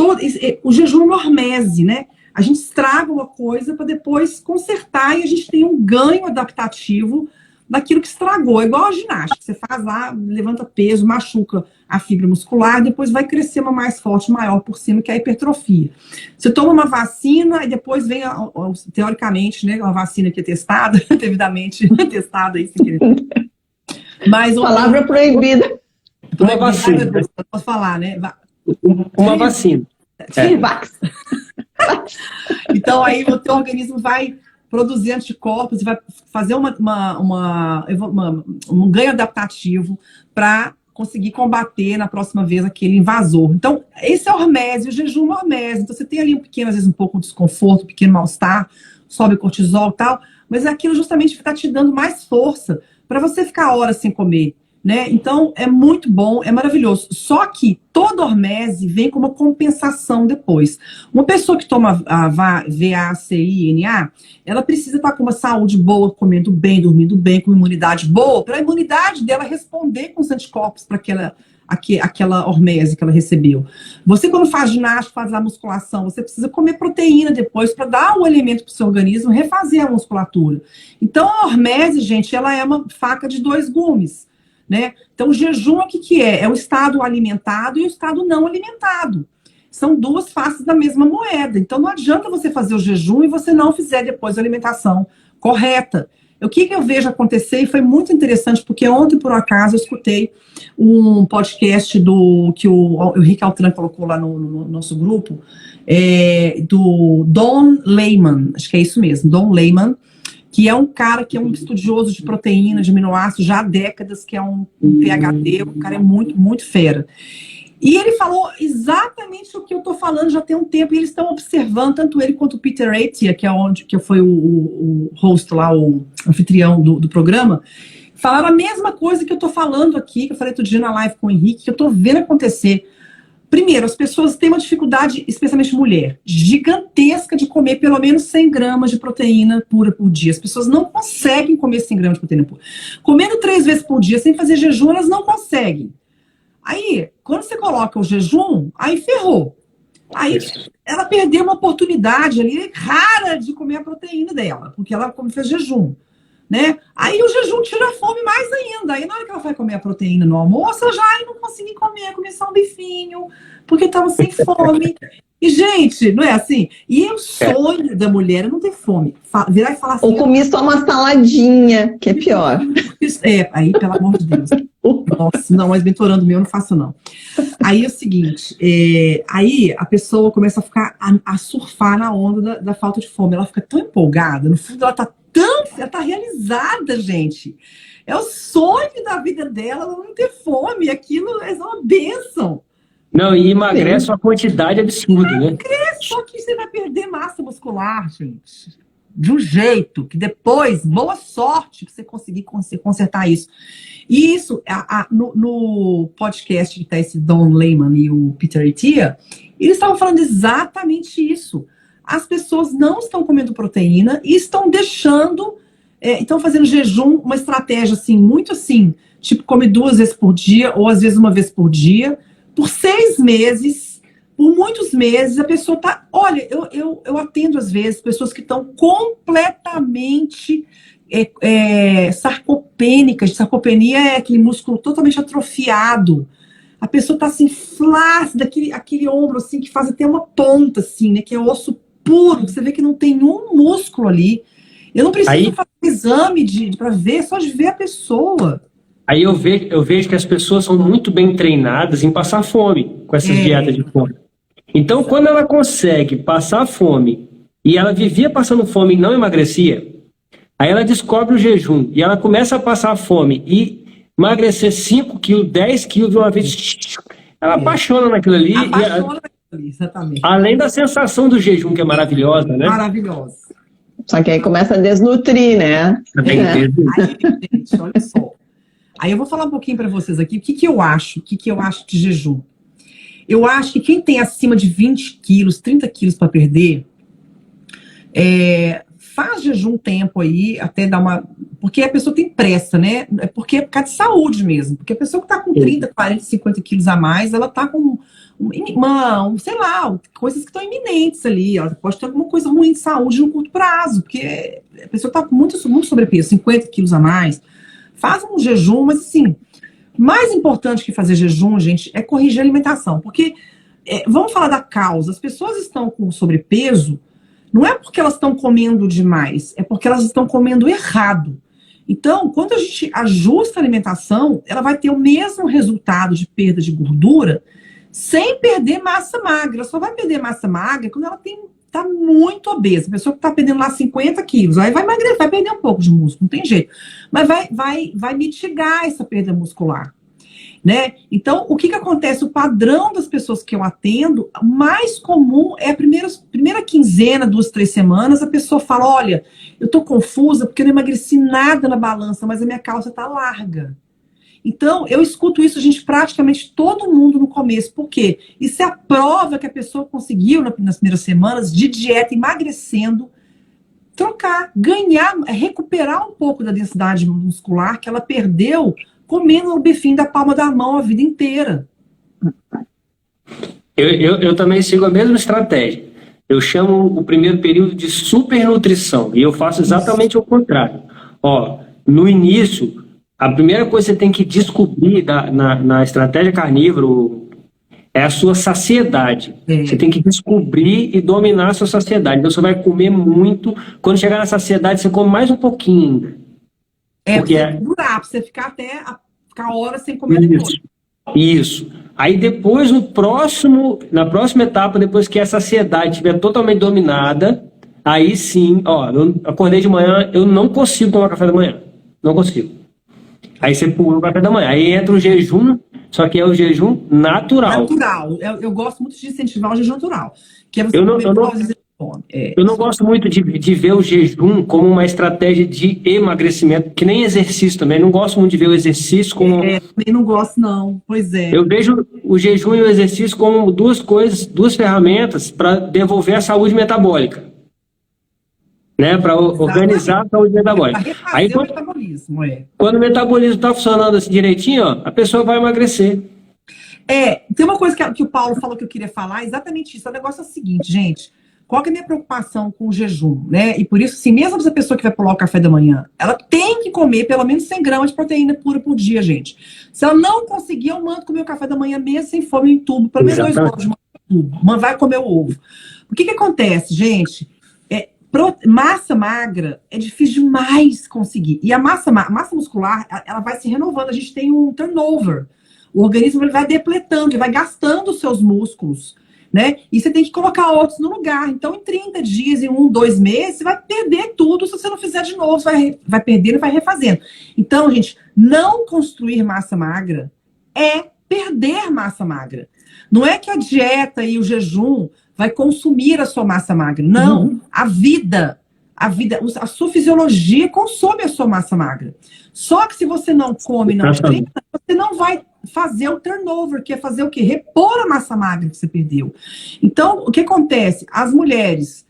o jejum é uma hormese, né? A gente estraga uma coisa para depois consertar e a gente tem um ganho adaptativo daquilo que estragou. É igual a ginástica, você faz lá, levanta peso, machuca a fibra muscular, depois vai crescer uma mais forte, maior por cima, que é a hipertrofia. Você toma uma vacina e depois vem, teoricamente, né, uma vacina que é testada, devidamente testada aí, sem querer. Mas palavra proibida. Uma vacina. Não posso falar, né? Uma vacina. Então aí o teu organismo vai produzir anticorpos e vai fazer um ganho adaptativo para conseguir combater na próxima vez aquele invasor. Então, esse é a hormese, o jejum é a hormese. Então, você tem ali às vezes um pouco de desconforto, um pequeno mal-estar, sobe cortisol e tal, mas aquilo justamente está te dando mais força para você ficar horas sem comer, né? Então, é muito bom, é maravilhoso. Só que toda hormese vem como compensação depois. Uma pessoa que toma a VACINA, ela precisa estar com uma saúde boa, comendo bem, dormindo bem, com imunidade boa, para a imunidade dela responder com os anticorpos para aquela hormese que ela recebeu. Você, quando faz ginástica, faz a musculação, você precisa comer proteína depois para dar o alimento para o seu organismo, refazer a musculatura. Então, a hormese, gente, ela é uma faca de 2 gumes. Né? Então, o jejum, o que é? É o estado alimentado e o estado não alimentado. São 2 faces da mesma moeda. Então, não adianta você fazer o jejum e você não fizer depois a alimentação correta. O que eu vejo acontecer, e foi muito interessante, porque ontem, por acaso, eu escutei um podcast que o Rick Altran colocou lá no nosso grupo, do Don Layman, acho que é isso mesmo, Don Layman, que é um cara que é um estudioso de proteína, de aminoácidos, já há décadas, que é um PhD, o cara é muito, muito fera. E ele falou exatamente o que eu estou falando já tem um tempo, e eles estão observando, tanto ele quanto o Peter Attia, que foi o host lá, o anfitrião do programa, falaram a mesma coisa que eu estou falando aqui, que eu falei outro dia na live com o Henrique, que eu estou vendo acontecer. Primeiro, as pessoas têm uma dificuldade, especialmente mulher, gigantesca de comer pelo menos 100 gramas de proteína pura por dia. As pessoas não conseguem comer 100 gramas de proteína pura. Comendo 3 vezes por dia, sem fazer jejum, elas não conseguem. Aí, quando você coloca o jejum, aí ferrou. Aí ela perdeu uma oportunidade ali rara de comer a proteína dela, porque ela fez jejum. Né? Aí o jejum tira a fome mais ainda. Aí na hora que ela vai comer a proteína no almoço, ela já não consegui comer só um bifinho, porque estava sem fome. E, gente, não é assim? E o sonho da mulher é não ter fome. Virar e falar assim... Ou comer só uma saladinha, que é pior. Aí, pelo amor de Deus. Nossa, não, mas mentorando meu, não faço não. Aí é o seguinte, aí a pessoa começa a ficar, a surfar na onda da falta de fome. Ela fica tão empolgada, no fundo ela tá realizada, gente. É o sonho da vida dela, ela não ter fome. Aquilo é uma bênção. Não, e emagrece uma quantidade absurda, né? Só que você vai perder massa muscular, gente. De um jeito que depois, boa sorte que você conseguir consertar isso. E isso, no podcast que está esse Don Layman e o Peter Attia, eles estavam falando exatamente isso. As pessoas não estão comendo proteína e estão deixando, estão fazendo jejum, uma estratégia assim, muito assim, tipo, come 2 vezes por dia, ou às vezes 1 vez por dia, por 6 meses, por muitos meses, a pessoa tá. Olha, eu atendo às vezes pessoas que estão completamente sarcopênicas. Sarcopenia é aquele músculo totalmente atrofiado. A pessoa está assim, flácida, aquele ombro assim, que faz até uma ponta, assim, né? Que é osso puro, que você vê que não tem um músculo ali. Eu não preciso fazer exame para ver, só de ver a pessoa. Aí eu vejo que as pessoas são muito bem treinadas em passar fome com essas dietas de fome. Então, quando ela consegue passar fome, e ela vivia passando fome e não emagrecia, aí ela descobre o jejum, e ela começa a passar fome e emagrecer 5 quilos, 10 quilos de uma vez. Ela apaixona naquilo ali. Exatamente. Além da sensação do jejum, que é maravilhosa, né? Maravilhosa. Só que aí começa a desnutrir, né? Aí, gente, olha só. Aí eu vou falar um pouquinho para vocês aqui o que eu acho de jejum. Eu acho que quem tem acima de 20 quilos, 30 quilos para perder, faz jejum um tempo aí, até dar uma... Porque a pessoa tem pressa, né? Porque é por causa de saúde mesmo. Porque a pessoa que está com 30, 40, 50 quilos a mais, ela está com sei lá, coisas que estão iminentes ali. Ela pode ter alguma coisa ruim de saúde no curto prazo, porque a pessoa está com muito sobrepeso, 50 quilos a mais. Faz um jejum, mas assim, mais importante que fazer jejum, gente, é corrigir a alimentação. Porque, vamos falar da causa, as pessoas estão com sobrepeso, não é porque elas estão comendo demais, é porque elas estão comendo errado. Então, quando a gente ajusta a alimentação, ela vai ter o mesmo resultado de perda de gordura sem perder massa magra. Ela só vai perder massa magra quando ela está muito obesa. A pessoa que está perdendo lá 50 quilos, aí vai emagrecer, vai perder um pouco de músculo, não tem jeito. Mas vai mitigar essa perda muscular. Né? Então, o que acontece? O padrão das pessoas que eu atendo, o mais comum é a primeira quinzena, 2, 3 semanas, a pessoa fala, olha, eu tô confusa porque eu não emagreci nada na balança, mas a minha calça tá larga. Então, eu escuto isso, gente, praticamente todo mundo no começo. Por quê? Isso é a prova que a pessoa conseguiu, nas primeiras semanas, de dieta, emagrecendo, trocar, ganhar, recuperar um pouco da densidade muscular que ela perdeu comendo o bifinho da palma da mão a vida inteira. Eu também sigo a mesma estratégia. Eu chamo o primeiro período de supernutrição. E eu faço exatamente o contrário. Ó, no início, a primeira coisa que você tem que descobrir na estratégia carnívora é a sua saciedade. Você tem que descobrir e dominar a sua saciedade. Então você vai comer muito. Quando chegar na saciedade, você come mais um pouquinho ainda. Durar, pra você ficar ficar horas sem comer depois. Isso. Aí depois, na próxima etapa, depois que a saciedade estiver totalmente dominada, Aí sim, ó, eu acordei de manhã, eu não consigo tomar café da manhã. Não consigo. Aí você pula o café da manhã. Aí entra o jejum, só que é o jejum natural. Natural. Eu gosto muito de incentivar o jejum natural. Que é você Eu não, comer eu não, pós de fome. eu não gosto muito de ver o jejum como uma estratégia de emagrecimento, que nem exercício também. Não gosto muito de ver o exercício como. Também não gosto, não. Pois é. Eu vejo o jejum e o exercício como duas coisas, duas ferramentas para devolver a saúde metabólica, né? Para organizar a saúde metabólica. Para Aí, refazer o metabolismo, quando o metabolismo está funcionando assim direitinho, ó, a pessoa vai emagrecer. Tem uma coisa que o Paulo falou que eu queria falar, exatamente isso. O negócio é o seguinte, gente. Qual que é a minha preocupação com o jejum, né? E por isso, assim, mesmo essa pessoa que vai pular o café da manhã, ela tem que comer pelo menos 100 gramas de proteína pura por dia, gente. Se ela não conseguir, eu mando comer o café da manhã mesmo sem fome em tubo, pelo menos 2 ovos de tubo. Vai comer o ovo. O que acontece, gente? Massa magra é difícil demais conseguir. E a massa muscular, ela vai se renovando. A gente tem um turnover. O organismo ele vai depletando, ele vai gastando os seus músculos, né? E você tem que colocar outros no lugar. Então, em 30 dias, em 1, 2 meses, você vai perder tudo se você não fizer de novo. Você vai perdendo e vai refazendo. Então, gente, não construir massa magra é perder massa magra. Não é que a dieta e o jejum vai consumir a sua massa magra. Não. A vida, a sua fisiologia consome a sua massa magra. Só que se você não come, não treina, você não vai fazer o turnover, que é fazer o quê? Repor a massa magra que você perdeu. Então, o que acontece? As mulheres,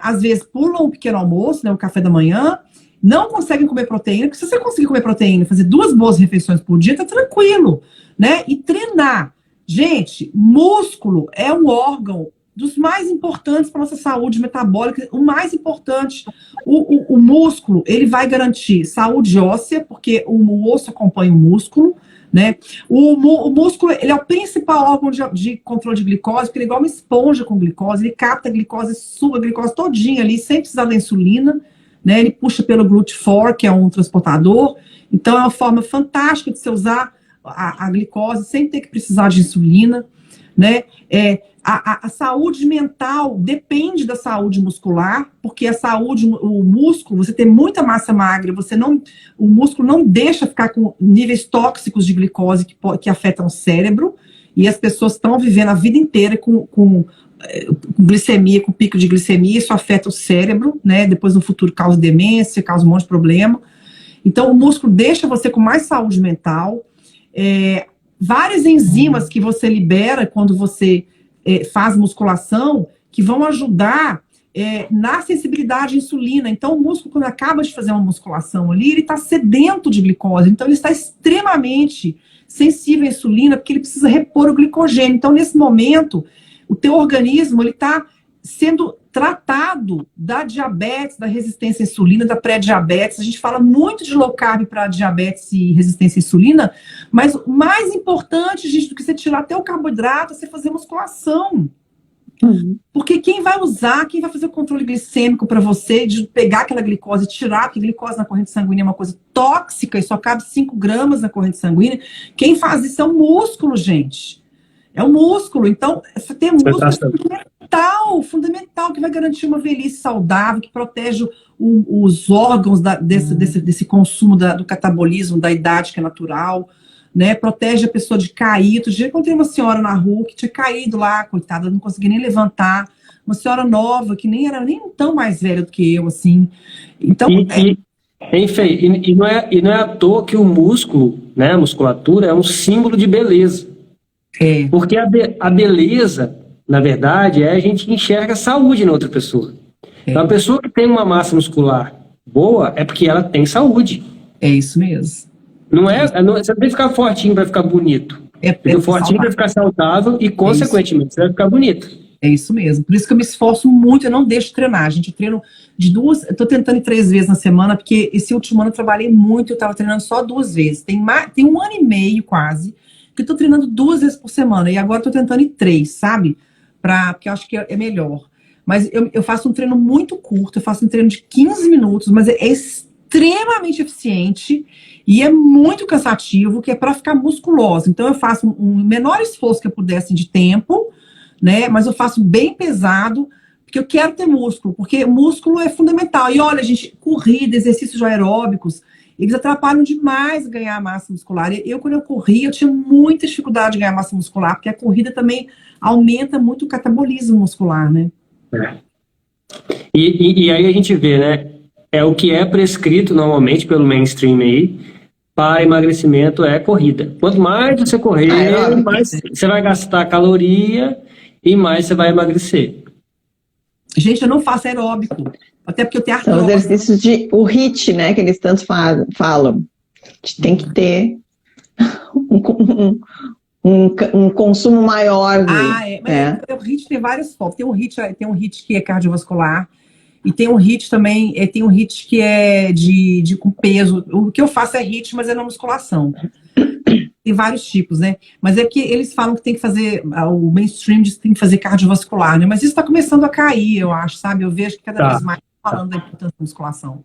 às vezes, pulam o pequeno almoço, né, o café da manhã, não conseguem comer proteína, porque se você conseguir comer proteína, fazer 2 boas refeições por dia, tá tranquilo, né? E treinar. Gente, músculo é um órgão dos mais importantes para nossa saúde metabólica, o mais importante. O músculo, ele vai garantir saúde óssea, porque o osso acompanha o músculo, né? O músculo, ele é o principal órgão de controle de glicose, porque ele é igual uma esponja com glicose, ele capta a glicose, suga a glicose todinha ali, sem precisar da insulina, né? Ele puxa pelo GLUT4, que é um transportador. Então, é uma forma fantástica de você usar a glicose sem ter que precisar de insulina, né? A saúde mental depende da saúde muscular, porque a saúde, o músculo, você tem muita massa magra, o músculo não deixa ficar com níveis tóxicos de glicose que afetam o cérebro, e as pessoas estão vivendo a vida inteira com glicemia, com pico de glicemia, isso afeta o cérebro, né? Depois no futuro causa demência, causa um monte de problema. Então o músculo deixa você com mais saúde mental. Várias enzimas que você libera quando você faz musculação, que vão ajudar na sensibilidade à insulina. Então, o músculo, quando acaba de fazer uma musculação ali, ele está sedento de glicose. Então, ele está extremamente sensível à insulina, porque ele precisa repor o glicogênio. Então, nesse momento, o teu organismo está sendo tratado da diabetes, da resistência à insulina, da pré-diabetes. A gente fala muito de low carb para diabetes e resistência à insulina, mas o mais importante, gente, do que você tirar até o carboidrato é você fazer musculação. Porque quem vai fazer o controle glicêmico para você, de pegar aquela glicose e tirar, porque a glicose na corrente sanguínea é uma coisa tóxica e só cabe 5 gramas na corrente sanguínea, quem faz isso é o músculo, gente. É o músculo. Então, você tem músculo fundamental, que vai garantir uma velhice saudável, que protege os órgãos desse consumo do catabolismo, da idade que é natural, né? Protege a pessoa de cair. Outro dia eu encontrei uma senhora na rua que tinha caído lá, coitada, não conseguia nem levantar. Uma senhora nova, que nem era nem tão mais velha do que eu, assim. Então, enfim, não é à toa que o músculo, né, a musculatura, é um símbolo de beleza. Porque a beleza, na verdade, a gente enxerga saúde na outra pessoa. Então, a pessoa que tem uma massa muscular boa é porque ela tem saúde. É isso mesmo. Você não tem que ficar fortinho para ficar bonito. O fortinho para ficar saudável e, consequentemente, você vai ficar bonito. É isso mesmo. Por isso que eu me esforço muito, eu não deixo de treinar. Gente, eu treino eu tô tentando ir 3 vezes na semana, porque esse último ano eu trabalhei muito, eu tava treinando só 2 vezes. Tem 1 ano e meio, quase, que eu tô treinando 2 vezes por semana. E agora eu tô tentando ir 3, sabe? Porque eu acho que é melhor. Mas eu faço um treino muito curto, eu faço um treino de 15 minutos, mas é extremamente eficiente e é muito cansativo, que é para ficar musculosa. Então eu faço um menor esforço que eu pudesse de tempo, né? Mas eu faço bem pesado, porque eu quero ter músculo, porque músculo é fundamental. E olha, gente, corrida, exercícios aeróbicos, eles atrapalham demais ganhar massa muscular. Quando eu corria, eu tinha muita dificuldade de ganhar massa muscular, porque a corrida também aumenta muito o catabolismo muscular, né? E aí a gente vê, né? É o que é prescrito normalmente pelo mainstream aí para emagrecimento é corrida. Quanto mais você correr, mais você vai gastar caloria e mais você vai emagrecer. Gente, eu não faço aeróbico, até porque eu tenho artrose. São exercícios o HIIT, né, que eles tanto falam. Tem que ter um consumo maior. Mas o HIIT tem várias formas. Tem um HIIT que é cardiovascular, e tem um HIIT também, tem um HIIT que é de com peso. O que eu faço é HIIT, mas é na musculação. Tem vários tipos, né? Mas é que eles falam que tem que fazer, o mainstream diz que tem que fazer cardiovascular, né? Mas isso está começando a cair, eu acho, sabe? Eu vejo que cada vez mais falando da importância da musculação.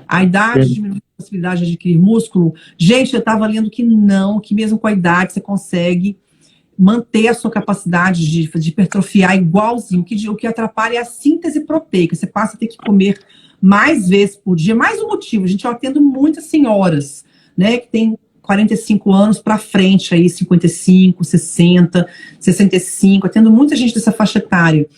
A idade diminui a possibilidade de adquirir músculo. Gente, eu estava lendo que não, que mesmo com a idade você consegue manter a sua capacidade de hipertrofiar igualzinho. O que atrapalha é a síntese proteica. Você passa a ter que comer mais vezes por dia. Mais um motivo, gente, eu atendo muitas senhoras, né, que tem 45 anos para frente, aí 55, 60, 65, atendo muita gente dessa faixa etária.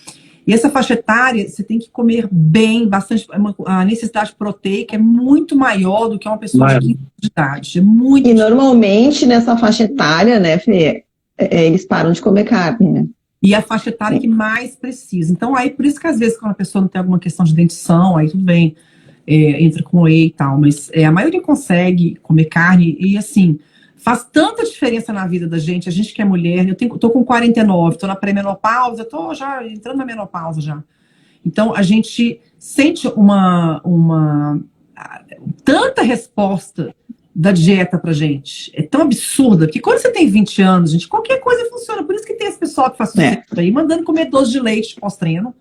E essa faixa etária, você tem que comer bem, bastante, a necessidade proteica é muito maior do que uma pessoa de 15 anos de idade. É muito e normalmente nessa faixa etária, né, Fê, eles param de comer carne, né? E a faixa etária que mais precisa. Então, aí, por isso que às vezes quando a pessoa não tem alguma questão de dentição, aí tudo bem, entra com whey e tal, mas a maioria consegue comer carne e, assim, faz tanta diferença na vida da gente. A gente que é mulher, tô com 49, tô na pré-menopausa, tô já entrando na menopausa já. Então, a gente sente tanta resposta da dieta pra gente. É tão absurda que quando você tem 20 anos, gente, qualquer coisa funciona. Por isso que tem esse pessoal que faz isso aí, mandando comer doce de leite pós-treino.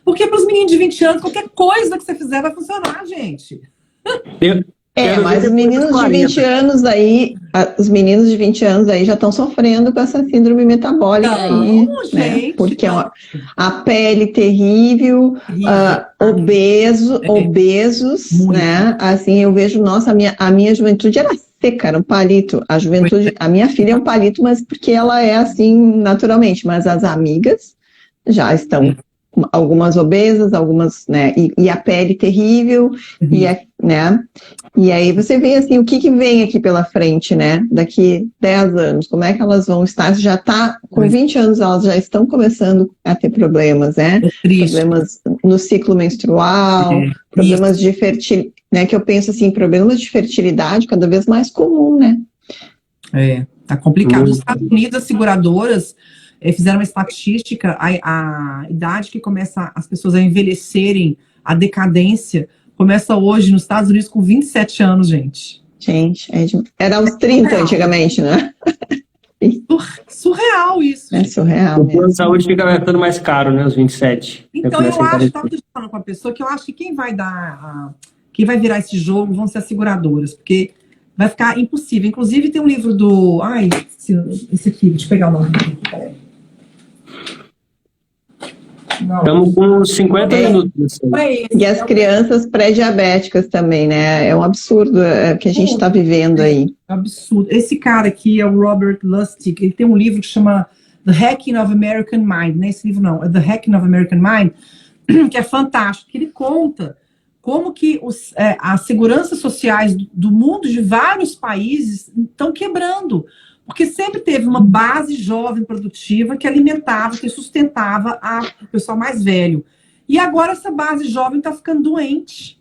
Porque para os meninos de 20 anos, qualquer coisa que você fizer vai funcionar, gente. Mas os meninos de 20 anos aí, já estão sofrendo com essa síndrome metabólica aí, né? Porque a pele terrível, obesos, muito, né? Assim, eu vejo, a minha juventude era seca, era um palito. A minha filha é um palito, mas porque ela é assim naturalmente, mas as amigas já estão algumas obesas, algumas, né, e a pele terrível, né, e aí você vê, assim, o que vem aqui pela frente, né, daqui 10 anos, como é que elas vão estar, já tá, com 20 anos elas já estão começando a ter problemas, né, problemas no ciclo menstrual, problemas de fertilidade, né, que eu penso assim, problemas de fertilidade cada vez mais comum, né. Tá complicado. Nos Estados Unidos, as seguradoras fizeram uma estatística, a idade que começa as pessoas a envelhecerem, a decadência, começa hoje nos Estados Unidos com 27 anos, gente. Gente, era aos 30 antigamente, né? Surreal isso. É surreal. O plano de saúde fica ficando mais caro, né? Os 27. Então eu acho, estava falando com a pessoa, que eu acho que quem vai virar esse jogo vão ser as seguradoras, porque vai ficar impossível. Inclusive tem um livro do... esse aqui, deixa eu pegar o nome aqui. Estamos com 50 minutos. E as crianças pré-diabéticas também, né? É um absurdo que a gente está vivendo aí. Absurdo. Esse cara aqui é o Robert Lustig. Ele tem um livro que chama The Hacking of American Mind. Não é esse livro, não. É The Hacking of American Mind, que é fantástico. Que ele conta como que as seguranças sociais do mundo, de vários países, estão quebrando. Porque sempre teve uma base jovem produtiva que alimentava, que sustentava o pessoal mais velho. E agora essa base jovem está ficando doente.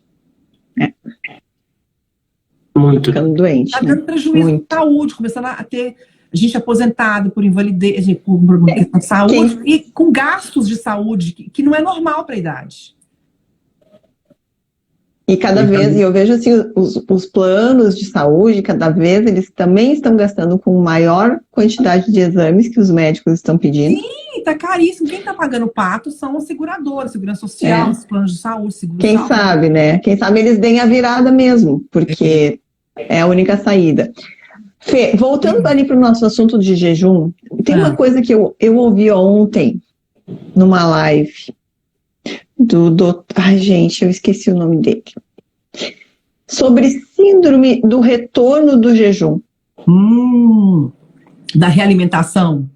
Muito. Ficando doente. Está dando prejuízo de saúde, começando a ter gente aposentada por invalidez, por questão de saúde, e com gastos de saúde que não é normal para a idade. E cada vez, e eu vejo assim, os planos de saúde, cada vez eles também estão gastando com maior quantidade de exames que os médicos estão pedindo. Sim, tá caríssimo. Quem tá pagando o pato são os seguradores, segurança social, os planos de saúde, seguro Quem saúde. sabe, né? Quem sabe eles deem a virada mesmo, porque é a única saída. Fê, voltando ali para o nosso assunto de jejum, tem uma coisa que eu ouvi ontem, numa live, do doutor. Ai, gente, eu esqueci o nome dele. Sobre síndrome do retorno do jejum. Da realimentação.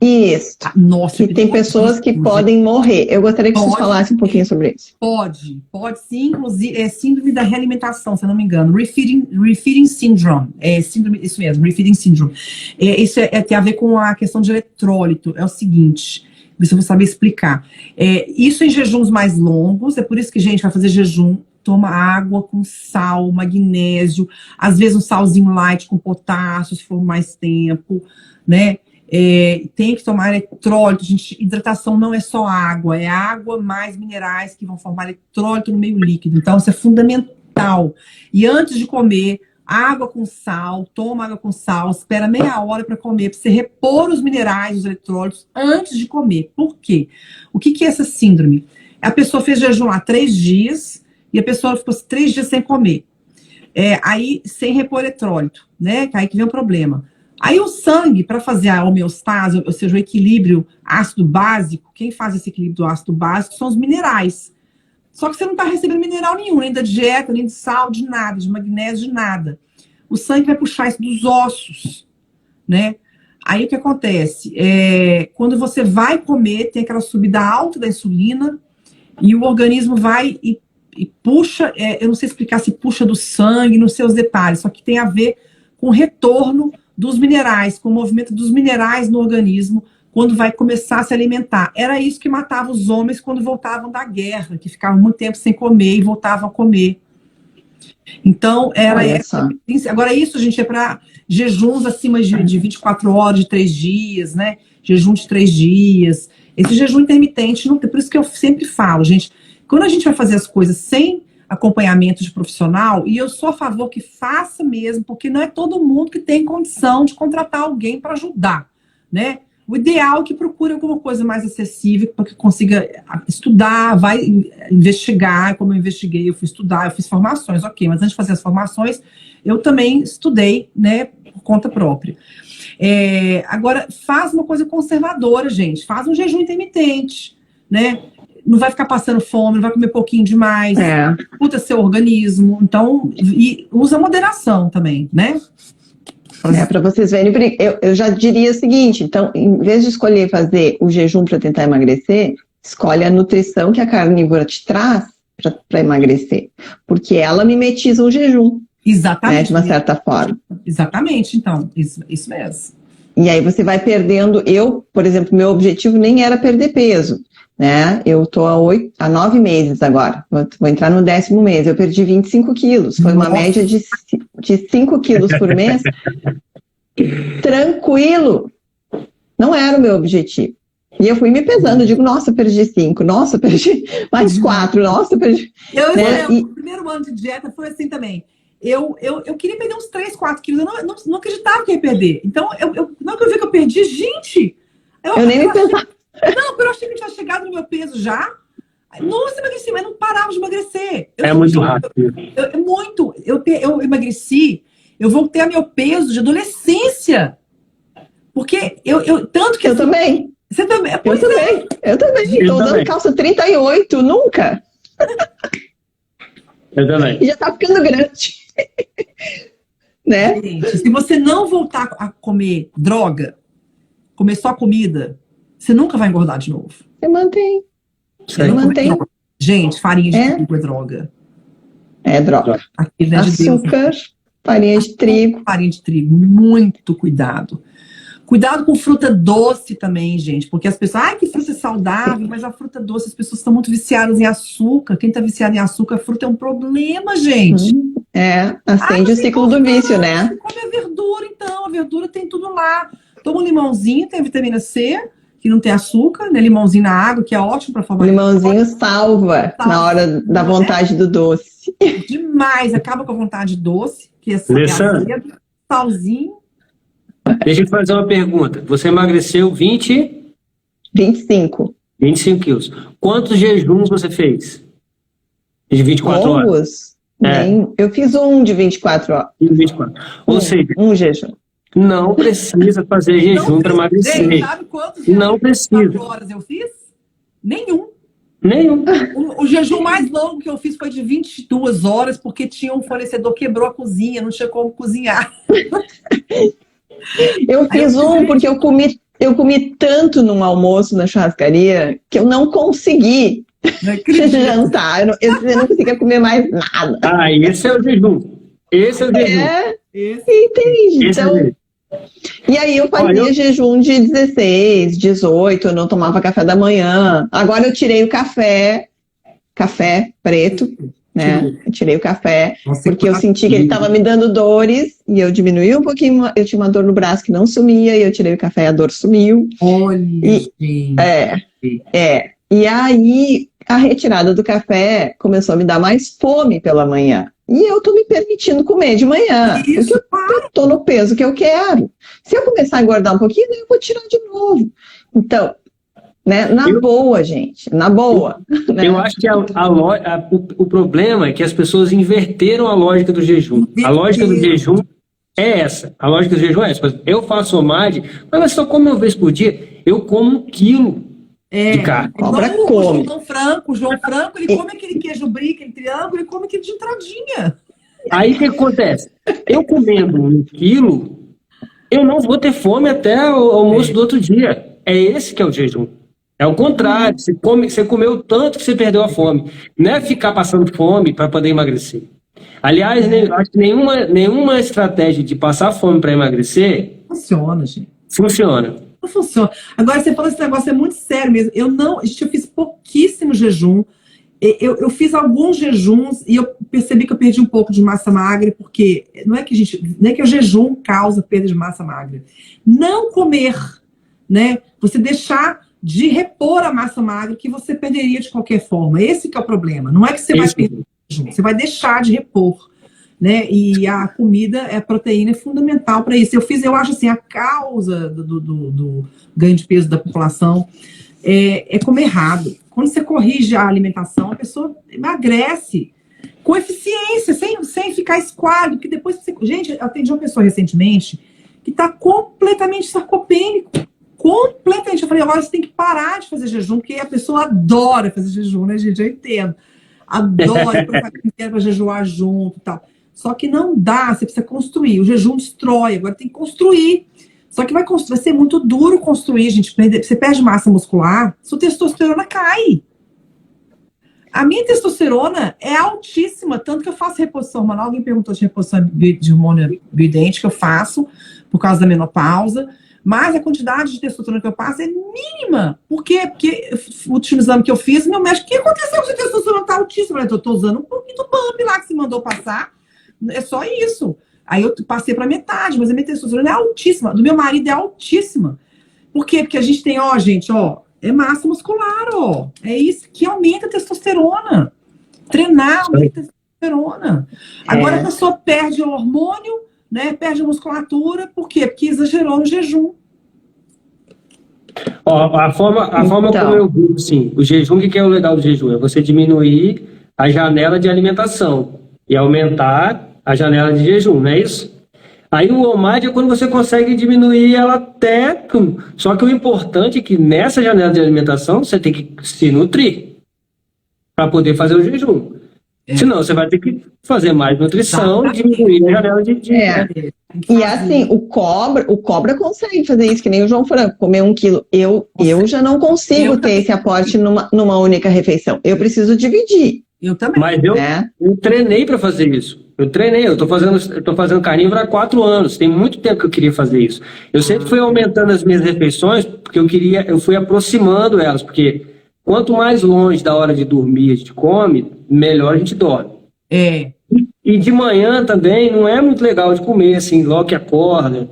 Isso. Nossa, Que tem pessoas que podem morrer. Eu gostaria que vocês falassem um pouquinho sobre isso. Pode sim, inclusive, é síndrome da realimentação, se eu não me engano. Refeeding syndrome. Síndrome, isso mesmo, refeeding syndrome. Isso tem a ver com a questão de eletrólito. É o seguinte, ver se eu vou saber explicar. Isso em jejuns mais longos, é por isso que, gente, vai fazer jejum, toma água com sal, magnésio, às vezes um salzinho light com potássio, se for mais tempo, né? Tem que tomar eletrólito, gente. Hidratação não é só água, é água mais minerais que vão formar eletrólito no meio líquido. Então, isso é fundamental. E antes de comer, água com sal, toma água com sal, espera meia hora para comer, para você repor os minerais, os eletrólitos, antes de comer. Por quê? O que é essa síndrome? A pessoa fez jejum lá 3 dias e a pessoa ficou 3 dias sem comer. Aí, sem repor eletrólito, né? Aí que vem o problema. Aí o sangue, para fazer a homeostase, ou seja, o equilíbrio ácido básico, quem faz esse equilíbrio do ácido básico são os minerais. Só que você não está recebendo mineral nenhum, nem da dieta, nem de sal, de nada, de magnésio, de nada. O sangue vai puxar isso dos ossos, né? Aí o que acontece? Quando você vai comer, tem aquela subida alta da insulina e o organismo vai e puxa, eu não sei explicar se puxa do sangue, não sei os detalhes, só que tem a ver com o retorno dos minerais, com o movimento dos minerais no organismo, quando vai começar a se alimentar. Era isso que matava os homens quando voltavam da guerra, que ficavam muito tempo sem comer e voltavam a comer. Então, agora isso, gente, é para jejuns acima de 24 horas, de 3 dias, né? Jejum de 3 dias. Esse jejum intermitente, não tem, por isso que eu sempre falo, gente, quando a gente vai fazer as coisas sem acompanhamento de profissional, e eu sou a favor que faça mesmo, porque não é todo mundo que tem condição de contratar alguém para ajudar, né? O ideal é que procure alguma coisa mais acessível, para que consiga estudar, vai investigar, como eu investiguei, eu fui estudar, eu fiz formações, ok, mas antes de fazer as formações, eu também estudei, né, por conta própria. Agora, faz uma coisa conservadora, gente, faz um jejum intermitente, né? Não vai ficar passando fome, não vai comer pouquinho demais, escuta seu organismo, então, e usa moderação também, né? Para vocês verem, eu já diria o seguinte, então, em vez de escolher fazer o jejum para tentar emagrecer, escolhe a nutrição que a carnívora te traz para emagrecer, porque ela mimetiza o jejum. Exatamente. Né, de uma certa forma. Exatamente, então, isso mesmo. E aí você vai perdendo, por exemplo, meu objetivo nem era perder peso, né? Eu tô há 9 meses agora, vou entrar no 10º mês, eu perdi 25 quilos, foi uma média de 5 quilos por mês, tranquilo, não era o meu objetivo. E eu fui me pesando, digo, nossa, perdi 5, nossa, perdi mais 4, nossa, perdi... O primeiro ano de dieta foi assim também. Eu queria perder uns 3, 4 quilos, eu não acreditava que eu ia perder. Então, não que eu vi que eu perdi, gente... Eu nem me pensava. Não, eu achei que eu tinha chegado no meu peso já. Nossa, emagreci, mas não parava de emagrecer. Muito rápido. Eu emagreci, eu voltei a meu peso de adolescência. Porque tanto que... Eu também. Você também? Eu também. Estou usando calça 38, nunca. Eu também. E já tá ficando grande. Né? Gente, se você não voltar a comer droga, comer só comida, você nunca vai engordar de novo. Você mantém. Você mantém. Gente, farinha de trigo é droga. É droga. Açúcar, farinha de trigo. Farinha de trigo, muito cuidado. Cuidado com fruta doce também, gente, porque as pessoas, que fruta saudável, mas a fruta doce, as pessoas estão muito viciadas em açúcar. Quem está viciado em açúcar, a fruta é um problema, gente. Acende o ciclo do vício, né? Come a verdura, então, a verdura tem tudo lá. Toma um limãozinho, tem vitamina C, que não tem açúcar, né? Limãozinho na água, que é ótimo para formar. Limãozinho salva na hora da vontade do doce. Demais, acaba com a vontade de doce, que é salzinho. Deixa eu te fazer uma pergunta. Você emagreceu 25 quilos. Quantos jejuns você fez? De 24 horas? Eu fiz um de 24 horas. Ou seja, um jejum. Não precisa fazer jejum para emagrecer. Sabe quantos não precisa. 24 horas eu fiz? Nenhum. Nenhum. O jejum mais longo que eu fiz foi de 22 horas, porque tinha um fornecedor quebrou a cozinha, não tinha como cozinhar. Eu fiz porque eu comi tanto num almoço na churrascaria que eu não consegui jantar. Eu não conseguia comer mais nada. Ah, esse é o jejum. Esse é o jejum. Entende? Esse Então, é o jejum. e aí eu fazia jejum de 16, 18, eu não tomava café da manhã. Agora eu tirei o café preto, né? Eu tirei o café, porque eu senti que ele estava me dando dores, e eu diminuí um pouquinho, eu tinha uma dor no braço que não sumia, e eu tirei o café e a dor sumiu. Olha, gente. E aí, a retirada do café começou a me dar mais fome pela manhã. E eu tô me permitindo comer de manhã, Isso, porque eu tô no peso que eu quero. Se eu começar a engordar um pouquinho, eu vou tirar de novo. Então, né, boa, gente, na boa. Né? Eu acho que o problema é que as pessoas inverteram a lógica do jejum. A lógica do jejum é essa. A lógica do jejum é essa. Por exemplo, eu faço OMAD, mas só como uma vez por dia, eu como 1 quilo de carne. O João Franco, ele come aquele queijo brie, aquele triângulo, ele come aquele de entradinha. Aí o que acontece? Eu comendo 1 quilo, eu não vou ter fome até o almoço do outro dia. É esse que é o jejum. É o contrário. Você comeu tanto que você perdeu a fome. Não é ficar passando fome para poder emagrecer. Aliás, acho que nenhuma estratégia de passar fome para emagrecer funciona, gente. Funciona. Não funciona. Agora, você falou esse negócio, é muito sério mesmo. Eu fiz pouquíssimo jejum. Eu fiz alguns jejuns e eu percebi que eu perdi um pouco de massa magra, porque não é que o jejum causa perda de massa magra. Não comer, né? Você deixar de repor a massa magra que você perderia de qualquer forma. Esse que é o problema. Não é que você vai perder o jejum, você vai deixar de repor. Né? E a comida, a proteína é fundamental para isso. Eu acho assim, a causa do ganho de peso da população é comer errado. Quando você corrige a alimentação, a pessoa emagrece com eficiência, sem ficar esquálido, porque depois você... Gente, eu atendi uma pessoa recentemente que está completamente sarcopênico. Completamente. Eu falei, agora você tem que parar de fazer jejum, porque a pessoa adora fazer jejum, né, gente? Eu entendo. Adora para jejuar junto e tal. Só que não dá, você precisa construir. O jejum destrói, agora tem que construir. Só que vai ser muito duro construir, gente. Você perde massa muscular, sua testosterona cai. A minha testosterona é altíssima, tanto que eu faço reposição hormonal. Alguém perguntou de reposição de hormônio bioidêntico que eu faço, por causa da menopausa. Mas a quantidade de testosterona que eu passo é mínima. Por quê? Porque o último exame que eu fiz, meu médico, o que aconteceu? Se a testosterona está altíssima? Eu estou usando um pouquinho do pump lá que você mandou passar. É só isso. Aí eu passei para metade, mas a minha testosterona é altíssima. Do meu marido é altíssima. Por quê? Porque a gente tem, é massa muscular, É isso que aumenta a testosterona. Treinar aumenta a testosterona. Agora a pessoa perde o hormônio, né? Perde a musculatura. Por quê? Porque exagerou no jejum. A forma como eu vi, sim, o jejum, o que é o legal do jejum? É você diminuir a janela de alimentação e aumentar a janela de jejum, não é isso? Aí o OMAD é quando você consegue diminuir ela até... Só que o importante é que nessa janela de alimentação você tem que se nutrir para poder fazer o jejum. Senão você vai ter que fazer mais nutrição e diminuir a janela de E assim, o cobra consegue fazer isso, que nem o João Franco, comer 1 quilo. Eu já não consigo ter esse aporte numa única refeição. Eu preciso dividir. Eu também. Mas eu treinei para fazer isso. Eu tô fazendo carnívoro há 4 anos. Tem muito tempo que eu queria fazer isso. Eu sempre fui aumentando as minhas refeições porque eu fui aproximando elas, porque quanto mais longe da hora de dormir a gente come, melhor a gente dorme. E de manhã também não é muito legal de comer, assim, logo que acorda.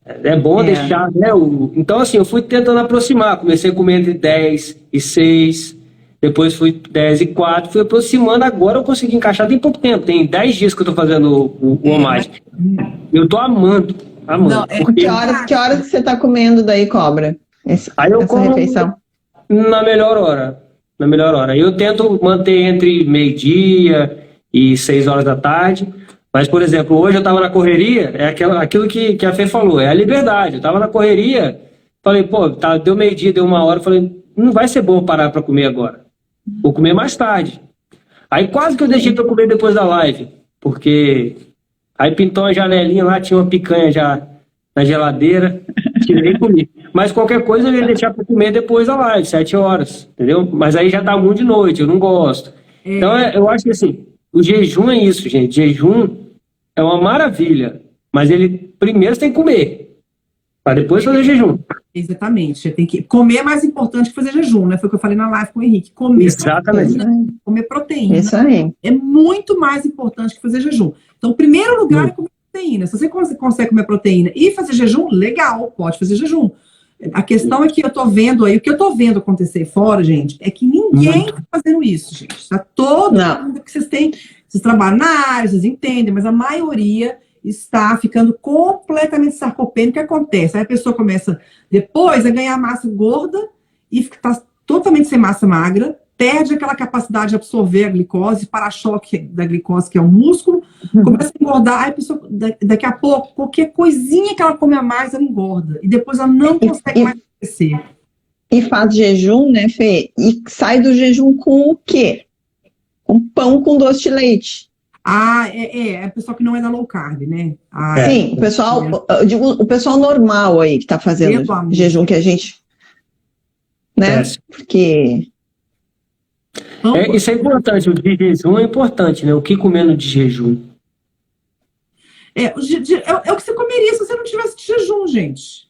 É bom deixar, né? Então, assim, eu fui tentando aproximar. Comecei a comer entre 10 e 6. Depois fui 10 e 4, fui aproximando. Agora eu consegui encaixar, tem pouco tempo, tem 10 dias que eu tô fazendo o OMAD. Eu tô amando. Não, porque... Que horas que você tá comendo daí, cobra? Essa refeição? Na melhor hora. Eu tento manter entre meio-dia e 6 horas da tarde. Mas, por exemplo, hoje eu tava na correria, aquilo que a Fê falou, é a liberdade. Eu tava na correria, falei, deu meio-dia, deu 1 hora, falei, não vai ser bom parar para comer agora. Vou comer mais tarde. Aí quase que eu deixei para comer depois da live, porque aí pintou uma janelinha lá, tinha uma picanha já na geladeira, tirei e comi. Mas qualquer coisa eu ia deixar para comer depois da live, 7 horas, entendeu? Mas aí já tá muito de noite, eu não gosto. Então eu acho que assim, o jejum é isso, gente. Jejum é uma maravilha, mas ele primeiro você tem que comer, para depois fazer jejum. Exatamente. Você tem que comer é mais importante que fazer jejum, né? Foi o que eu falei na live com o Henrique. Comer Exatamente. comer proteína Isso aí. é muito mais importante que fazer jejum. Então, o primeiro lugar é comer proteína. Se você consegue comer proteína e fazer jejum, legal, pode fazer jejum. A questão é que eu tô vendo aí, o que eu tô vendo acontecer fora, gente, é que ninguém tá fazendo isso, gente. Tá todo mundo que vocês trabalham na área, vocês entendem, mas a maioria está ficando completamente sarcopênico. O que acontece? Aí a pessoa começa depois a ganhar massa gorda e está totalmente sem massa magra, perde aquela capacidade de absorver a glicose, para-choque da glicose, que é o músculo, começa a engordar, aí a pessoa, daqui a pouco, qualquer coisinha que ela come a mais, ela engorda. E depois ela não consegue mais crescer. E faz jejum, né, Fê? E sai do jejum com o quê? Com pão com doce de leite. É a pessoa que não é da low carb, né? Sim, o pessoal, eu digo, o pessoal normal aí que tá fazendo jejum, que a gente, né? Porque isso é importante, o de jejum é importante, né? O que comendo de jejum? É o que você comeria se você não tivesse de jejum, gente.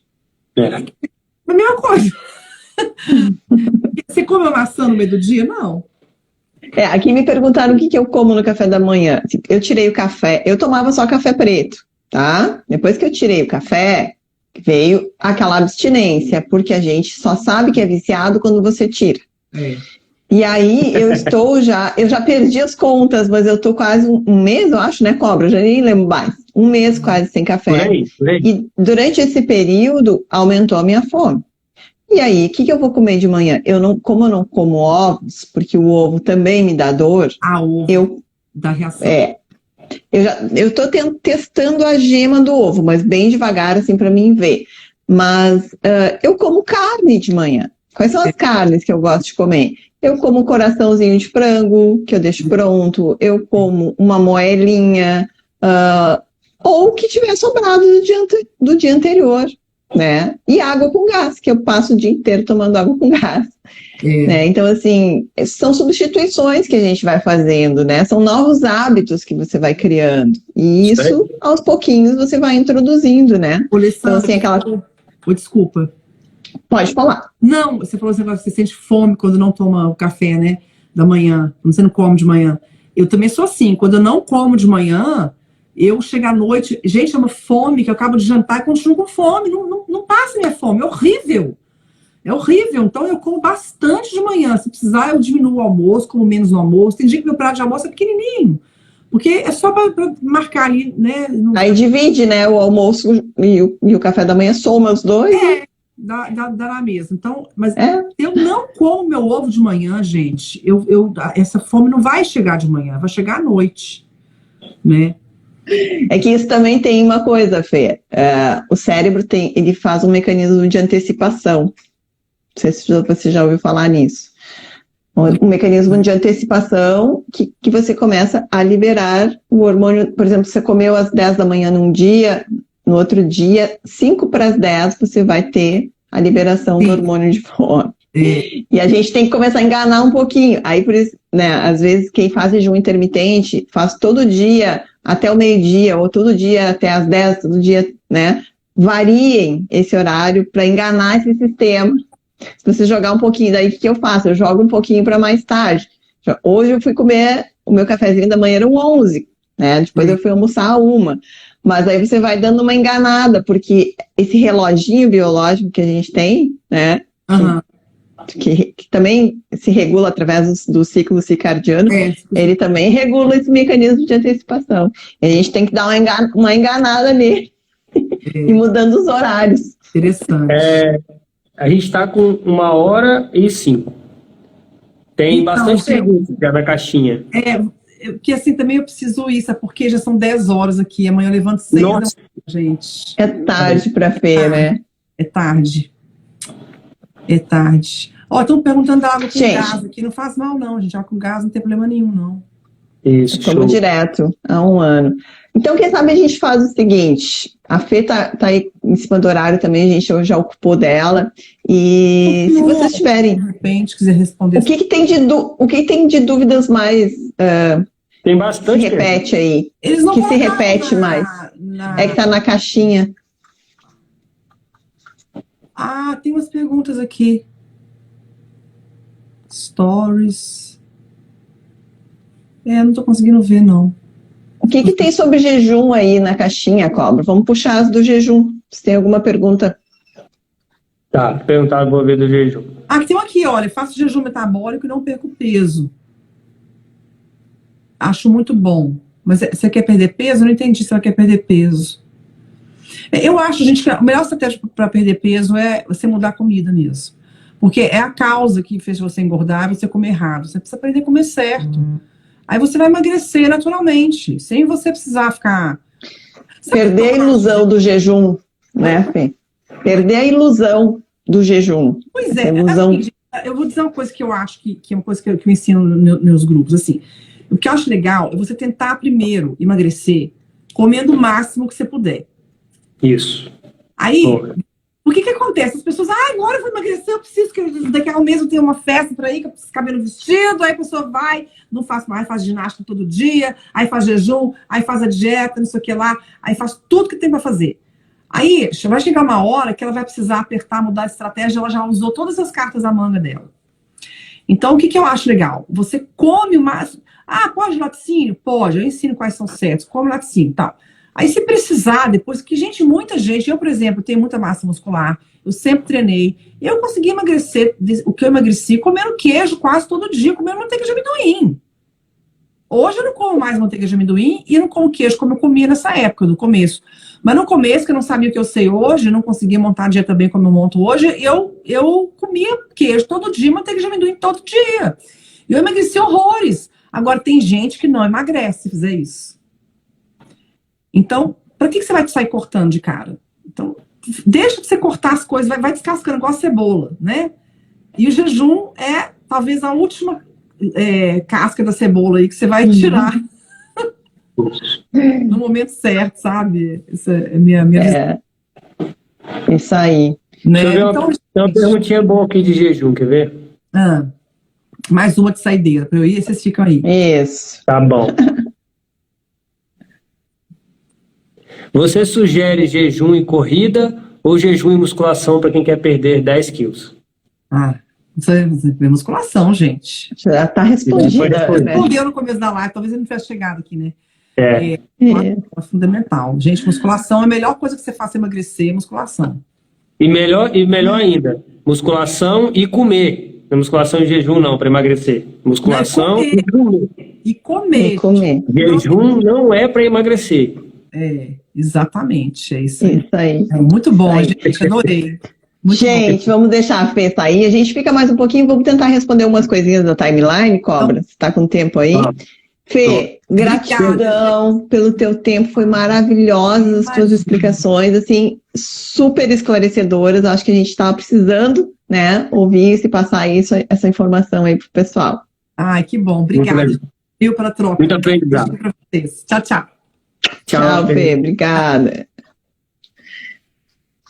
É a mesma coisa. Você come uma maçã no meio do dia? Não. Aqui me perguntaram o que eu como no café da manhã. Eu tirei o café, eu tomava só café preto, tá? Depois que eu tirei o café, veio aquela abstinência, porque a gente só sabe que é viciado quando você tira. E aí eu já perdi as contas, mas eu tô quase um mês, eu acho, né, Cobra? Eu já nem lembro mais. Um mês quase sem café. Por aí. E durante esse período, aumentou a minha fome. E aí, o que eu vou comer de manhã? Como eu não como ovos, porque o ovo também me dá dor. Ovo dá reação. Eu tô testando a gema do ovo, mas bem devagar, assim, para mim ver. Mas eu como carne de manhã. Quais são as carnes que eu gosto de comer? Eu como coraçãozinho de frango, que eu deixo pronto. Eu como uma moelinha, ou o que tiver sobrado do dia anterior. Né? E água com gás, que eu passo o dia inteiro tomando água com gás. Né? Então, assim, são substituições que a gente vai fazendo, né? São novos hábitos que você vai criando. E isso, aos pouquinhos, você vai introduzindo, né? Então, assim, Desculpa. Pode falar. Não, você falou assim, você sente fome quando não toma o café, né? Da manhã, quando você não come de manhã. Eu também sou assim, quando eu não como de manhã, eu chego à noite, gente, é uma fome que eu acabo de jantar e continuo com fome, não passa minha fome, é horrível. É horrível, então eu como bastante de manhã. Se precisar, eu diminuo o almoço, como menos no almoço. Tem dia que meu prato de almoço é pequenininho, porque é só para marcar ali, né? Aí divide, né, o almoço e o café da manhã, soma os dois. Dá na mesa. Então, mas eu não como meu ovo de manhã, gente. Essa fome não vai chegar de manhã, vai chegar à noite, né? É que isso também tem uma coisa, Fê. O cérebro ele faz um mecanismo de antecipação. Não sei se você já ouviu falar nisso. Um mecanismo de antecipação que você começa a liberar o hormônio. Por exemplo, você comeu às 10 da manhã num dia, no outro dia, 5 para as 10, você vai ter a liberação do hormônio de fome. E a gente tem que começar a enganar um pouquinho. Aí, por isso, né, às vezes, quem faz jejum intermitente, faz todo dia até o meio-dia, ou todo dia até as 10, todo dia, né? Variem esse horário para enganar esse sistema. Se você jogar um pouquinho, daí o que eu faço? Eu jogo um pouquinho para mais tarde. Hoje eu fui comer o meu cafezinho da manhã, eram 11, né? Depois eu fui almoçar 1. Mas aí você vai dando uma enganada, porque esse reloginho biológico que a gente tem, né? Que também se regula através do ciclo circadiano, ele também regula esse mecanismo de antecipação. E a gente tem que dar uma enganada nele e mudando os horários. Interessante. A gente está com 1h05. Tem bastante perguntas já na caixinha. Que assim também eu preciso ir, sabe? Porque já são 10 horas aqui, amanhã eu levanto 6 da manhã, gente. É tarde para Fê, né? É tarde. É tarde. Ó, estão perguntando da água com Gente. gás aqui. Não faz mal, não, gente. Água com gás não tem problema nenhum, não. Isso, show. Estamos direto há um ano. Então, quem sabe a gente faz o seguinte: a Fê tá aí em cima do horário também, a gente já ocupou dela. E se vocês tiverem. De repente, quiser responder. O que tem de dúvidas mais Tem se bastante. repete aí? Eles não Que se colocaram repete mais. É que tá na caixinha. Ah, tem umas perguntas aqui. Stories. Não tô conseguindo ver, não. O que tem sobre jejum aí na caixinha, Cobra? Vamos puxar as do jejum. Se tem alguma pergunta. Tá, perguntaram, vou ver do jejum. Ah, tem um aqui, olha. Faço jejum metabólico e não perco peso. Acho muito bom. Mas você quer perder peso? Eu não entendi se ela quer perder peso. Eu acho, gente, que a melhor estratégia para perder peso é você mudar a comida mesmo. Porque é a causa que fez você engordar e você comer errado. Você precisa aprender a comer certo. Aí você vai emagrecer naturalmente, sem você precisar ficar... Perder a ilusão do jejum, né, Fê? Perder a ilusão do jejum. Pois é, ilusão... assim, eu vou dizer uma coisa que eu acho que é uma coisa que eu ensino nos meus grupos. Assim, o que eu acho legal é você tentar primeiro emagrecer comendo o máximo que você puder. Isso. Aí, Porra. o que acontece? As pessoas, agora eu vou emagrecer, eu preciso que daqui a um mês eu tenho uma festa para ir, que eu preciso cabelo vestido, aí a pessoa vai, não faz mais, faz ginástica todo dia, aí faz jejum, aí faz a dieta, não sei o que lá, aí faz tudo que tem para fazer. Aí vai chegar uma hora que ela vai precisar apertar, mudar de estratégia, ela já usou todas as cartas da manga dela. Então, o que eu acho legal? Você come o máximo. Pode laticínio? Pode, eu ensino quais são certos, come laticínio e tal. Aí, se precisar, depois que, muita gente, eu, por exemplo, tenho muita massa muscular, eu sempre treinei, eu consegui emagrecer, o que eu emagreci, comendo queijo quase todo dia, comendo manteiga de amendoim. Hoje eu não como mais manteiga de amendoim e não como queijo como eu comia nessa época, no começo. Mas no começo, que eu não sabia o que eu sei hoje, não conseguia montar a dieta bem como eu monto hoje, eu comia queijo todo dia, manteiga de amendoim todo dia. Eu emagreci horrores. Agora, tem gente que não emagrece se fizer isso. Então, para que você vai sair cortando de cara? Então, deixa de você cortar as coisas, vai descascando igual a cebola, né? E o jejum é talvez a última casca da cebola aí que você vai tirar no momento certo, sabe? Essa é minha visão. Isso aí. Né? Então, tem uma perguntinha boa aqui de jejum, quer ver? Mais uma de saideira para eu ir, vocês ficam aí. Isso. Tá bom. Você sugere jejum e corrida ou jejum e musculação para quem quer perder 10 quilos? Isso é musculação, gente. Já está respondida. Respondeu no começo da live, talvez ele não tivesse chegado aqui, né? É fundamental. Gente, musculação é a melhor coisa que você faça emagrecer, musculação. E melhor ainda, musculação e comer. Não é musculação e jejum, não, para emagrecer. Musculação e comer. E comer. Jejum não é para emagrecer. Exatamente. É isso aí. Isso aí. É muito bom, gente. Adorei. Gente, vamos deixar a Fê sair. A gente fica mais um pouquinho, vamos tentar responder umas coisinhas da timeline, Cobra. Você está com tempo aí? Fê, gratidão pelo teu tempo, foi maravilhosa as tuas explicações, assim, super esclarecedoras. Acho que a gente estava precisando, né, ouvir isso e passar essa informação aí pro pessoal. Que bom. Obrigada. Viu pela troca. Muito aprendizado. Tchau, tchau. Tchau, Fê. Obrigada.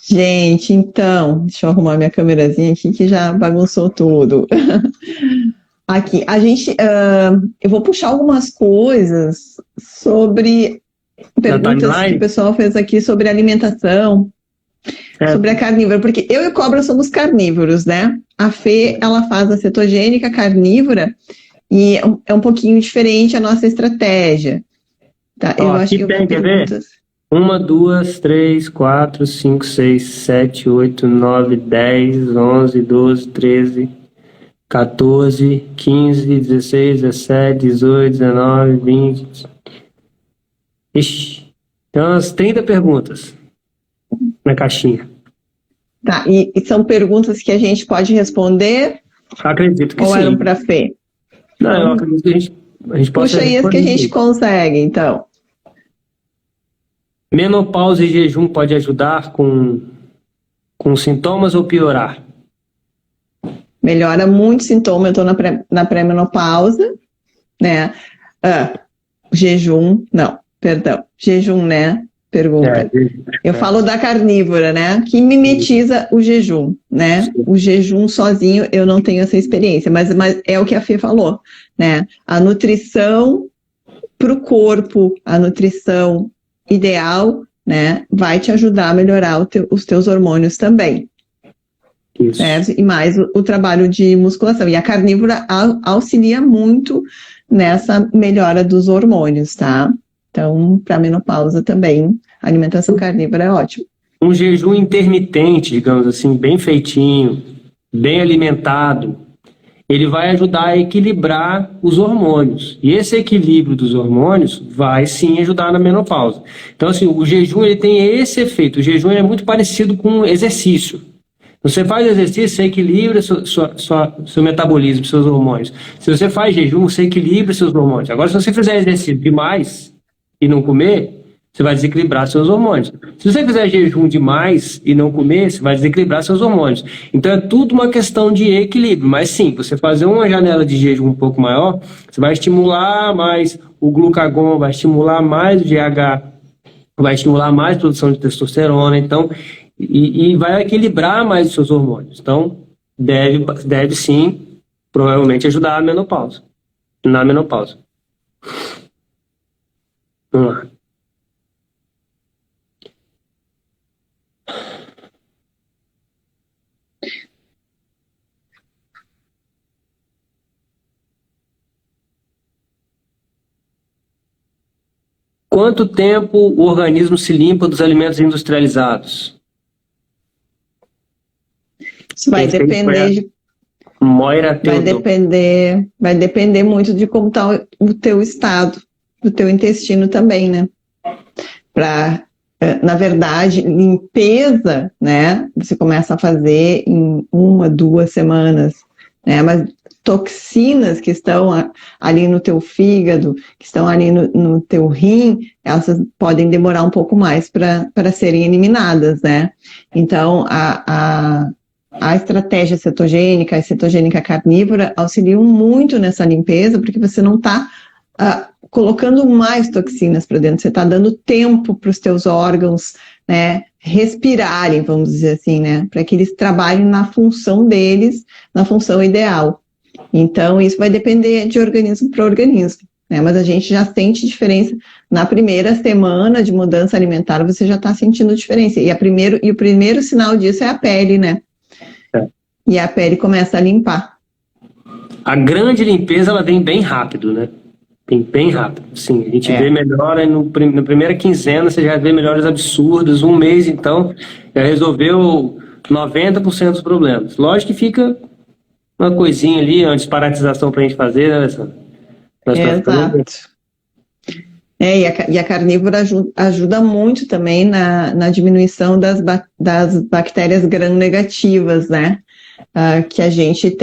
Gente, então, deixa eu arrumar minha câmerazinha aqui que já bagunçou tudo. Aqui, eu vou puxar algumas coisas sobre perguntas que o pessoal fez aqui sobre alimentação, sobre a carnívora, porque eu e o Cobra somos carnívoros, né? A Fê, ela faz a cetogênica carnívora e é um pouquinho diferente a nossa estratégia. Tá, eu acho que eu vou perguntas... 1, 2, 3, 4, 5, 6, 7, 8, 9, 10, 11, 12, 13, 14, 15, 16, 17, 18, 19, 20. Ixi, tem umas 30 perguntas na caixinha. Tá, e são perguntas que a gente pode responder? Acredito que sim. Ou eram para Fê? Não, eu acredito que a gente pode. Puxa aí as que a gente consegue, então. Menopausa e jejum pode ajudar com sintomas ou piorar? melhora muito sintoma. Eu estou na pré-menopausa, né? Jejum, não, perdão. Jejum, né? Pergunta. Eu falo da carnívora, né? Que mimetiza o jejum, né? O jejum sozinho, eu não tenho essa experiência, mas é o que a Fê falou, né? A nutrição para o corpo, a nutrição ideal, né? Vai te ajudar a melhorar os teus hormônios também. Certo? E mais o trabalho de musculação. E a carnívora auxilia muito nessa melhora dos hormônios, tá? Então, para menopausa também, a alimentação carnívora é ótima. Um jejum intermitente, digamos assim, bem feitinho, bem alimentado, ele vai ajudar a equilibrar os hormônios. E esse equilíbrio dos hormônios vai sim ajudar na menopausa. Então, assim, o jejum ele tem esse efeito. O jejum é muito parecido com exercício. Você faz exercício, você equilibra seu metabolismo, seus hormônios. Se você faz jejum, você equilibra seus hormônios. Agora, se você fizer exercício demais e não comer, você vai desequilibrar seus hormônios. Se você fizer jejum demais e não comer, você vai desequilibrar seus hormônios. Então, é tudo uma questão de equilíbrio. Mas sim, você fazer uma janela de jejum um pouco maior, você vai estimular mais o glucagon, vai estimular mais o GH, vai estimular mais a produção de testosterona. Então, e vai equilibrar mais os seus hormônios. Então, deve sim, provavelmente, ajudar na menopausa. Vamos lá. Quanto tempo o organismo se limpa dos alimentos industrializados? Isso vai depender vai depender muito de como está o teu estado, do teu intestino também, né? Na verdade, limpeza, né? Você começa a fazer em 1, 2 semanas, né? Mas toxinas que estão ali no teu fígado, que estão ali no teu rim, elas podem demorar um pouco mais para serem eliminadas, né? Então, a estratégia cetogênica, a cetogênica carnívora, auxiliam muito nessa limpeza, porque você não está colocando mais toxinas para dentro, você está dando tempo para os teus órgãos, né, respirarem, vamos dizer assim, né, para que eles trabalhem na função deles, na função ideal. Então, isso vai depender de organismo para organismo, né, mas a gente já sente diferença. Na primeira semana de mudança alimentar, você já está sentindo diferença. E o primeiro sinal disso é a pele, né? E a pele começa a limpar. A grande limpeza, ela vem bem rápido, né? Bem rápido. Sim, a gente vê melhora na primeira quinzena, você já vê melhoras absurdas. Um mês, então, já resolveu 90% dos problemas. Lógico que fica uma coisinha ali, uma disparatização pra gente fazer, né, Alessandra? Exato. E a carnívora ajuda muito também na diminuição das bactérias gram-negativas, né? Que a gente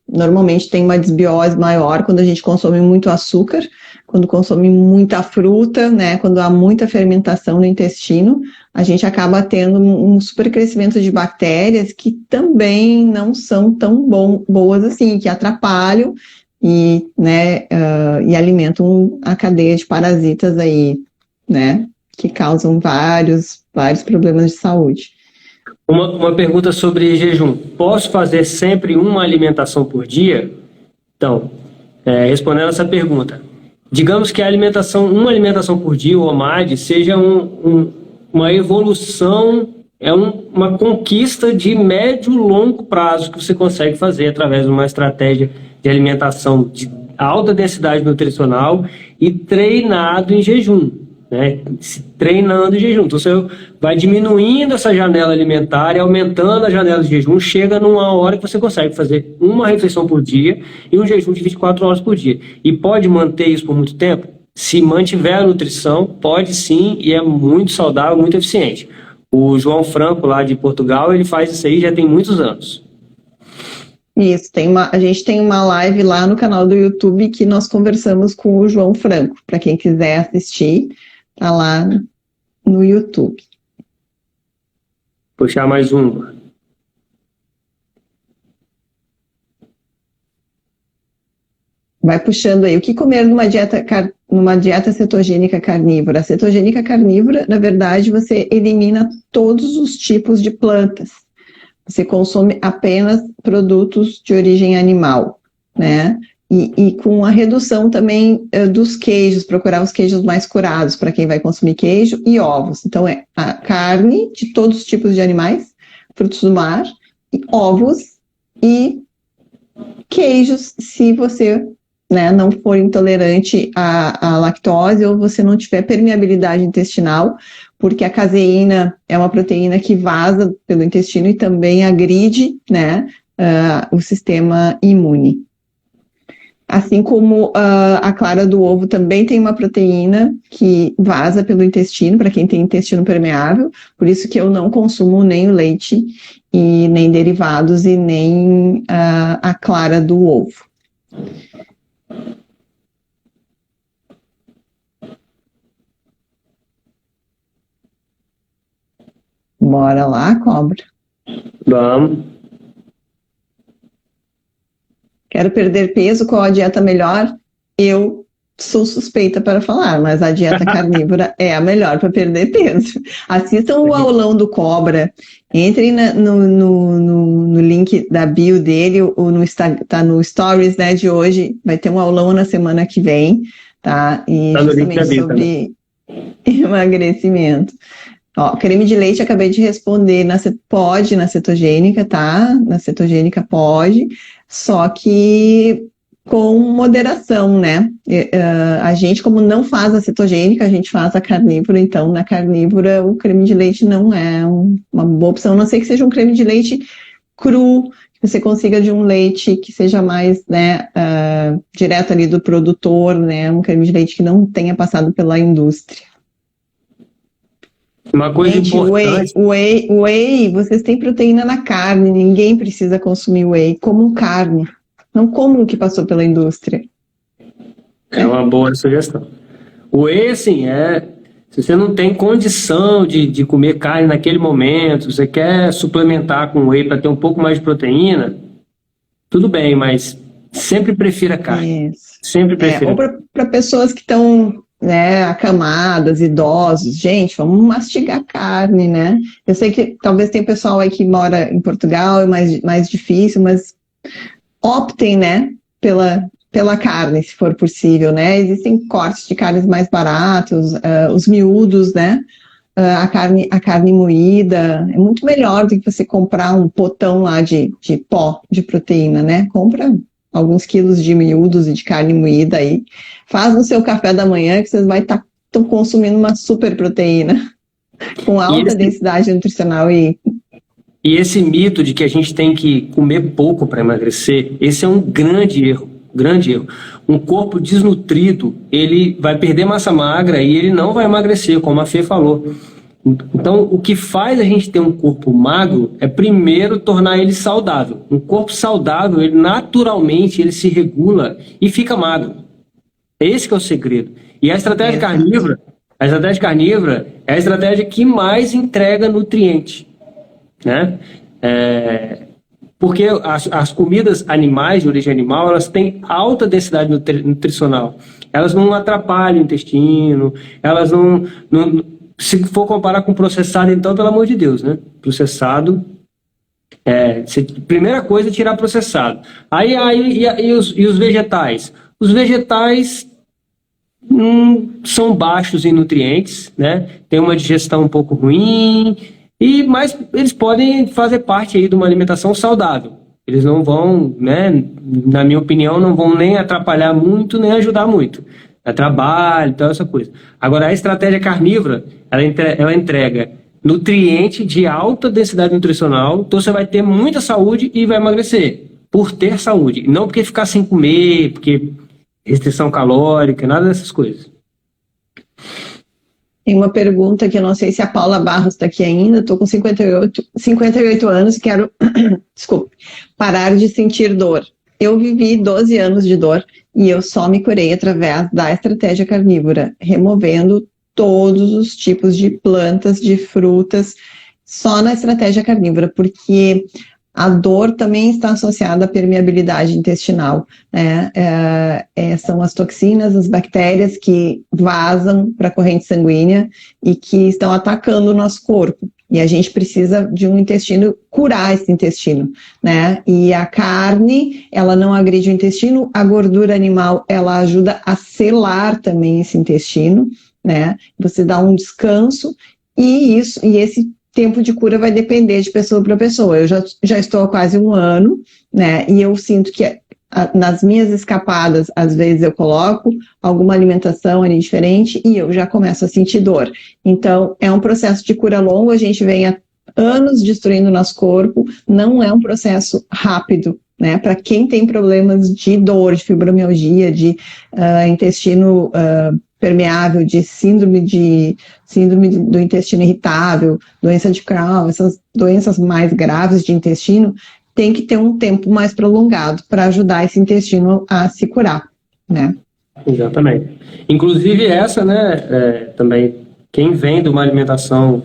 normalmente tem uma desbiose maior quando a gente consome muito açúcar, quando consome muita fruta, né? Quando há muita fermentação no intestino, a gente acaba tendo um supercrescimento de bactérias que também não são tão boas assim, que atrapalham e alimentam a cadeia de parasitas aí, né? Que causam vários problemas de saúde. Uma pergunta sobre jejum. Posso fazer sempre uma alimentação por dia? Então, respondendo essa pergunta, digamos que uma alimentação por dia, o OMAD, seja uma evolução, uma conquista de médio e longo prazo que você consegue fazer através de uma estratégia de alimentação de alta densidade nutricional e treinado em jejum. Né, treinando em jejum. Então você vai diminuindo essa janela alimentar e aumentando a janela de jejum, chega numa hora que você consegue fazer uma refeição por dia e um jejum de 24 horas por dia. E pode manter isso por muito tempo? Se mantiver a nutrição, pode sim, e é muito saudável, muito eficiente. O João Franco, lá de Portugal, ele faz isso aí já tem muitos anos. Isso, a gente tem uma live lá no canal do YouTube que nós conversamos com o João Franco, para quem quiser assistir. Tá lá no YouTube. Puxar mais uma. vai puxando aí. O que comer numa dieta cetogênica carnívora? A cetogênica carnívora, na verdade, você elimina todos os tipos de plantas. Você consome apenas produtos de origem animal, né? E com a redução também dos queijos, procurar os queijos mais curados para quem vai consumir queijo e ovos. Então, é a carne de todos os tipos de animais, frutos do mar, e ovos e queijos, se você, né, não for intolerante à lactose ou você não tiver permeabilidade intestinal, porque a caseína é uma proteína que vaza pelo intestino e também agride, né, o sistema imune. Assim como a clara do ovo também tem uma proteína que vaza pelo intestino, para quem tem intestino permeável, por isso que eu não consumo nem o leite, e nem derivados, e nem a clara do ovo. Bora lá, cobra. Vamos. Quero perder peso, qual a dieta melhor? Eu sou suspeita para falar, mas a dieta carnívora é a melhor para perder peso. Assistam o aulão do Cobra, entrem no link da bio dele, ou tá no Stories, né, de hoje, vai ter um aulão na semana que vem, tá? E tá justamente sobre emagrecimento. Ó, creme de leite, acabei de responder, pode na cetogênica, tá? Na cetogênica pode, só que com moderação, né? A gente, como não faz a cetogênica, a gente faz a carnívora, então na carnívora o creme de leite não é uma boa opção, a não ser que seja um creme de leite cru, que você consiga de um leite que seja mais, né, direto ali do produtor, né? Um creme de leite que não tenha passado pela indústria. Uma coisa gente, importante. Whey, vocês têm proteína na carne, ninguém precisa consumir whey, comam carne, não comam o que passou pela indústria. É uma boa sugestão. O whey, assim, se você não tem condição de comer carne naquele momento, você quer suplementar com whey para ter um pouco mais de proteína, tudo bem, mas sempre prefira carne. Isso. Sempre prefira. Ou para pessoas que estão, né, acamadas, idosos, gente, vamos mastigar carne, né? Eu sei que talvez tem pessoal aí que mora em Portugal, é mais difícil, mas optem, né, pela carne, se for possível, né? Existem cortes de carnes mais baratos, os miúdos, né? A carne moída é muito melhor do que você comprar um potão lá de pó de proteína, né? Compra alguns quilos de miúdos e de carne moída aí, faz no seu café da manhã que vocês vão estar consumindo uma super proteína com alta densidade nutricional. E esse mito de que a gente tem que comer pouco para emagrecer, esse é um grande erro. Um corpo desnutrido, ele vai perder massa magra e ele não vai emagrecer, como a Fê falou. Então, o que faz a gente ter um corpo magro é primeiro tornar ele saudável. Um corpo saudável, ele naturalmente ele se regula e fica magro. Esse que é o segredo. E a estratégia carnívora é a estratégia que mais entrega nutriente, né? Porque as comidas animais de origem animal, elas têm alta densidade nutricional. Elas não atrapalham o intestino, elas não se for comparar com processado, então, pelo amor de Deus, né? Processado, primeira coisa é tirar processado. E os vegetais? Os vegetais são baixos em nutrientes, né? Tem uma digestão um pouco ruim, mas eles podem fazer parte aí de uma alimentação saudável. Eles não vão, né, na minha opinião, não vão nem atrapalhar muito, nem ajudar muito. É trabalho, toda essa coisa. Agora, a estratégia carnívora, ela entrega nutriente de alta densidade nutricional, então você vai ter muita saúde e vai emagrecer, por ter saúde. Não porque ficar sem comer, porque restrição calórica, nada dessas coisas. Tem uma pergunta que eu não sei se a Paula Barros está aqui ainda, estou com 58 anos e quero, parar de sentir dor. Eu vivi 12 anos de dor e eu só me curei através da estratégia carnívora, removendo todos os tipos de plantas, de frutas, só na estratégia carnívora, porque A dor também está associada à permeabilidade intestinal, né? São as toxinas, as bactérias que vazam para a corrente sanguínea e que estão atacando o nosso corpo. E a gente precisa de um intestino, curar esse intestino, né? E a carne, ela não agride o intestino, a gordura animal, ela ajuda a selar também esse intestino, né? Você dá um descanso e esse tempo de cura vai depender de pessoa para pessoa. Eu já estou há quase um ano, né? E eu sinto que nas minhas escapadas, às vezes eu coloco alguma alimentação ali diferente e eu já começo a sentir dor. Então, é um processo de cura longo, a gente vem há anos destruindo o nosso corpo, não é um processo rápido, né? Para quem tem problemas de dor, de fibromialgia, de intestino permeável, de síndrome do intestino irritável, doença de Crohn, essas doenças mais graves de intestino, tem que ter um tempo mais prolongado para ajudar esse intestino a se curar, né? Exatamente. Inclusive essa, né, também, quem vem de uma alimentação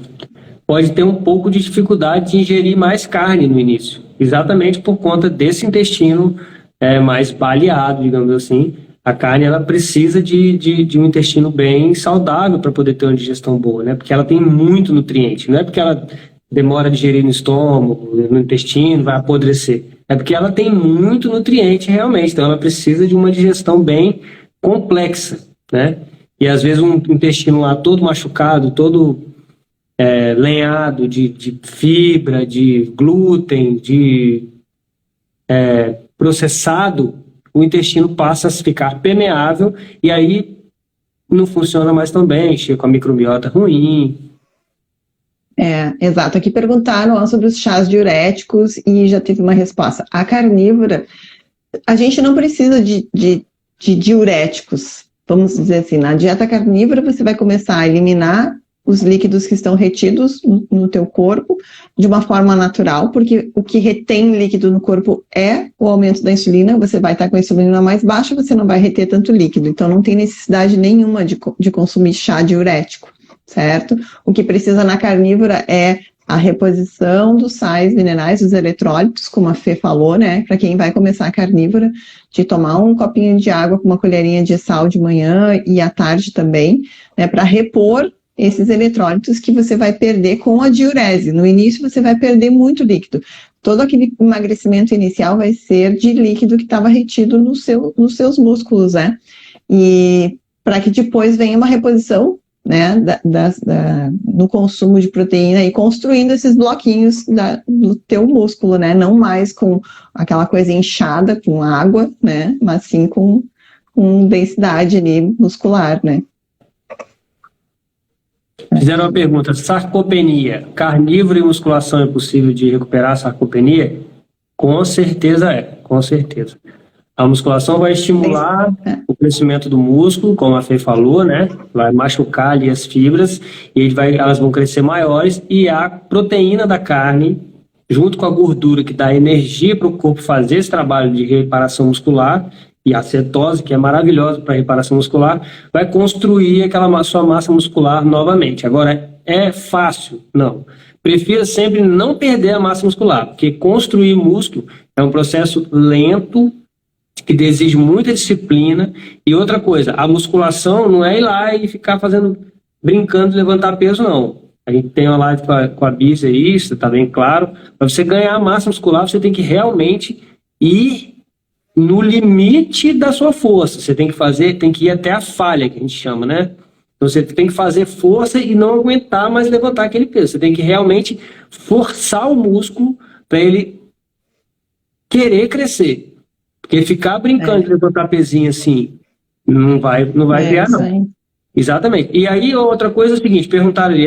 pode ter um pouco de dificuldade de ingerir mais carne no início, exatamente por conta desse intestino mais baleado, digamos assim. A carne, ela precisa de um intestino bem saudável para poder ter uma digestão boa, né? Porque ela tem muito nutriente, não é porque ela demora a digerir no estômago, no intestino, vai apodrecer. É porque ela tem muito nutriente realmente, então ela precisa de uma digestão bem complexa, né? E às vezes um intestino lá todo machucado, todo lenhado de fibra, de glúten, de processado, o intestino passa a ficar permeável e aí não funciona mais tão bem, chega com a microbiota ruim. Exato. Aqui perguntaram sobre os chás diuréticos e já teve uma resposta. A carnívora, a gente não precisa de diuréticos, vamos dizer assim. Na dieta carnívora, você vai começar a eliminar os líquidos que estão retidos no teu corpo de uma forma natural, porque o que retém líquido no corpo é o aumento da insulina. Você vai estar com a insulina mais baixa, você não vai reter tanto líquido. Então, não tem necessidade nenhuma de consumir chá diurético, certo? O que precisa na carnívora é a reposição dos sais minerais, dos eletrólitos, como a Fê falou, né? Para quem vai começar a carnívora, de tomar um copinho de água com uma colherinha de sal de manhã e à tarde também, né? Para repor esses eletrólitos que você vai perder com a diurese. No início você vai perder muito líquido. Todo aquele emagrecimento inicial vai ser de líquido que estava retido nos seus músculos, né? E para que depois venha uma reposição, né, no consumo de proteína e construindo esses bloquinhos do teu músculo, né? Não mais com aquela coisa inchada, com água, né? Mas sim com densidade ali muscular, né? Fizeram uma pergunta: sarcopenia, carnívoro e musculação é possível de recuperar a sarcopenia? Com certeza com certeza. A musculação vai estimular o crescimento do músculo, como a Fê falou, né? Vai machucar ali as fibras e elas vão crescer maiores, e a proteína da carne, junto com a gordura que dá energia para o corpo fazer esse trabalho de reparação muscular, e a cetose, que é maravilhosa para reparação muscular, vai construir aquela sua massa muscular novamente. Agora, é fácil? Não. Prefira sempre não perder a massa muscular, porque construir músculo é um processo lento, que exige muita disciplina. E outra coisa, a musculação não é ir lá e ficar brincando de levantar peso, não. A gente tem uma live com a Bíblia aí, isso está bem claro. Para você ganhar massa muscular, você tem que realmente ir no limite da sua força. Você tem que ir até a falha, que a gente chama, né? Então você tem que fazer força e não aguentar mais levantar aquele peso. Você tem que realmente forçar o músculo para ele querer crescer. Porque ficar brincando de levantar pezinho assim, não vai criar, não. Aí. Exatamente. E aí, outra coisa é o seguinte: perguntaram ali,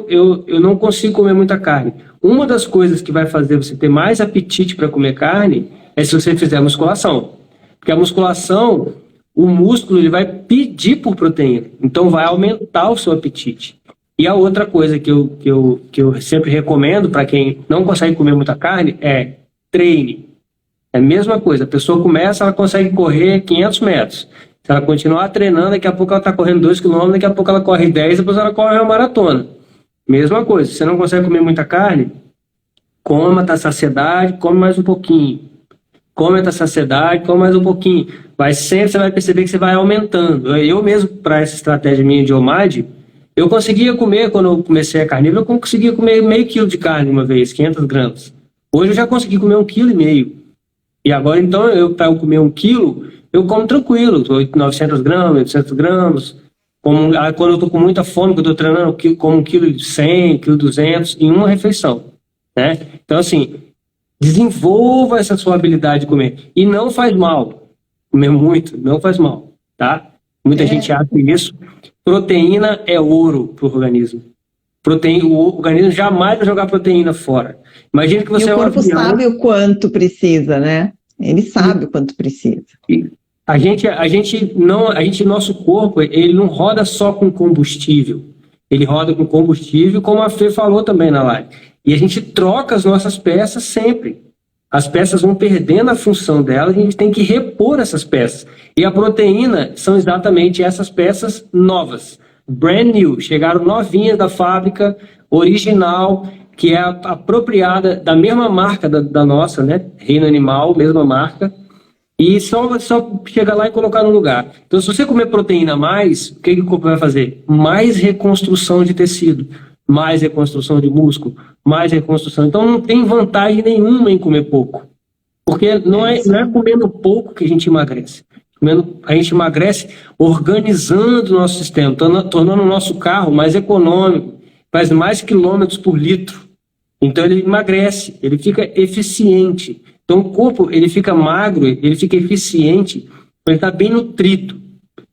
eu não consigo comer muita carne. Uma das coisas que vai fazer você ter mais apetite para comer carne é se você fizer musculação. Porque a musculação, o músculo, ele vai pedir por proteína. Então, vai aumentar o seu apetite. E a outra coisa que eu sempre recomendo para quem não consegue comer muita carne é treine. É a mesma coisa, a pessoa começa, ela consegue correr 500 metros. Se ela continuar treinando, daqui a pouco ela está correndo 2 km, daqui a pouco ela corre 10, depois ela corre uma maratona. Mesma coisa, se você não consegue comer muita carne, Coma até a saciedade, come mais um pouquinho. Come até a saciedade, come mais um pouquinho. Você vai perceber que você vai aumentando. Eu mesmo, para essa estratégia minha de OMAD, eu conseguia comer, quando eu comecei a carnívora, eu conseguia comer meio quilo de carne uma vez, 500 gramas. Hoje eu já consegui comer 1,5 kg. E agora, então, para eu comer 1 quilo, eu como tranquilo, 900 gramas, 800 gramas. Quando eu estou com muita fome, que eu estou treinando, eu como 1,1 kg, 1,2 kg em uma refeição. Né? Então, assim, desenvolva essa sua habilidade de comer. E não faz mal. Comer muito, não faz mal. Tá? Muita gente acha isso. Proteína é ouro para o organismo. O organismo jamais vai jogar proteína fora. Imagina que você e o corpo sabe o quanto precisa, né? Ele sabe o quanto precisa. Nosso corpo, ele não roda só com combustível. Ele roda com combustível, como a Fê falou também na live. E a gente troca as nossas peças sempre. As peças vão perdendo a função delas e a gente tem que repor essas peças. E a proteína são exatamente essas peças novas. Brand new, chegaram novinhas da fábrica, original, que é apropriada da mesma marca da nossa, né? Reino Animal, mesma marca. E só chegar lá e colocar no lugar. Então, se você comer proteína a mais, o que o corpo vai fazer? Mais reconstrução de tecido, mais reconstrução de músculo, mais reconstrução. Então, não tem vantagem nenhuma em comer pouco. Porque não é comendo pouco que a gente emagrece. A gente emagrece organizando o nosso sistema, tornando o nosso carro mais econômico, faz mais quilômetros por litro. Então ele emagrece, ele fica eficiente. Então o corpo ele fica magro, ele fica eficiente quando ele está bem nutrido,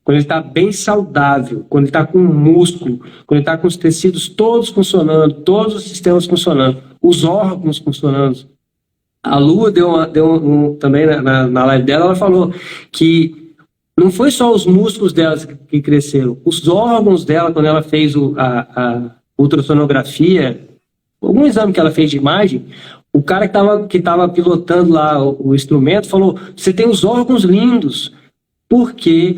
quando ele está bem saudável, quando ele está com músculo, quando ele está com os tecidos todos funcionando, todos os sistemas funcionando, os órgãos funcionando. A Lua também na live dela, ela falou que não foi só os músculos dela que cresceram, os órgãos dela, quando ela fez a ultrassonografia, algum exame que ela fez de imagem, o cara que estava pilotando lá o instrumento falou, você tem os órgãos lindos, porque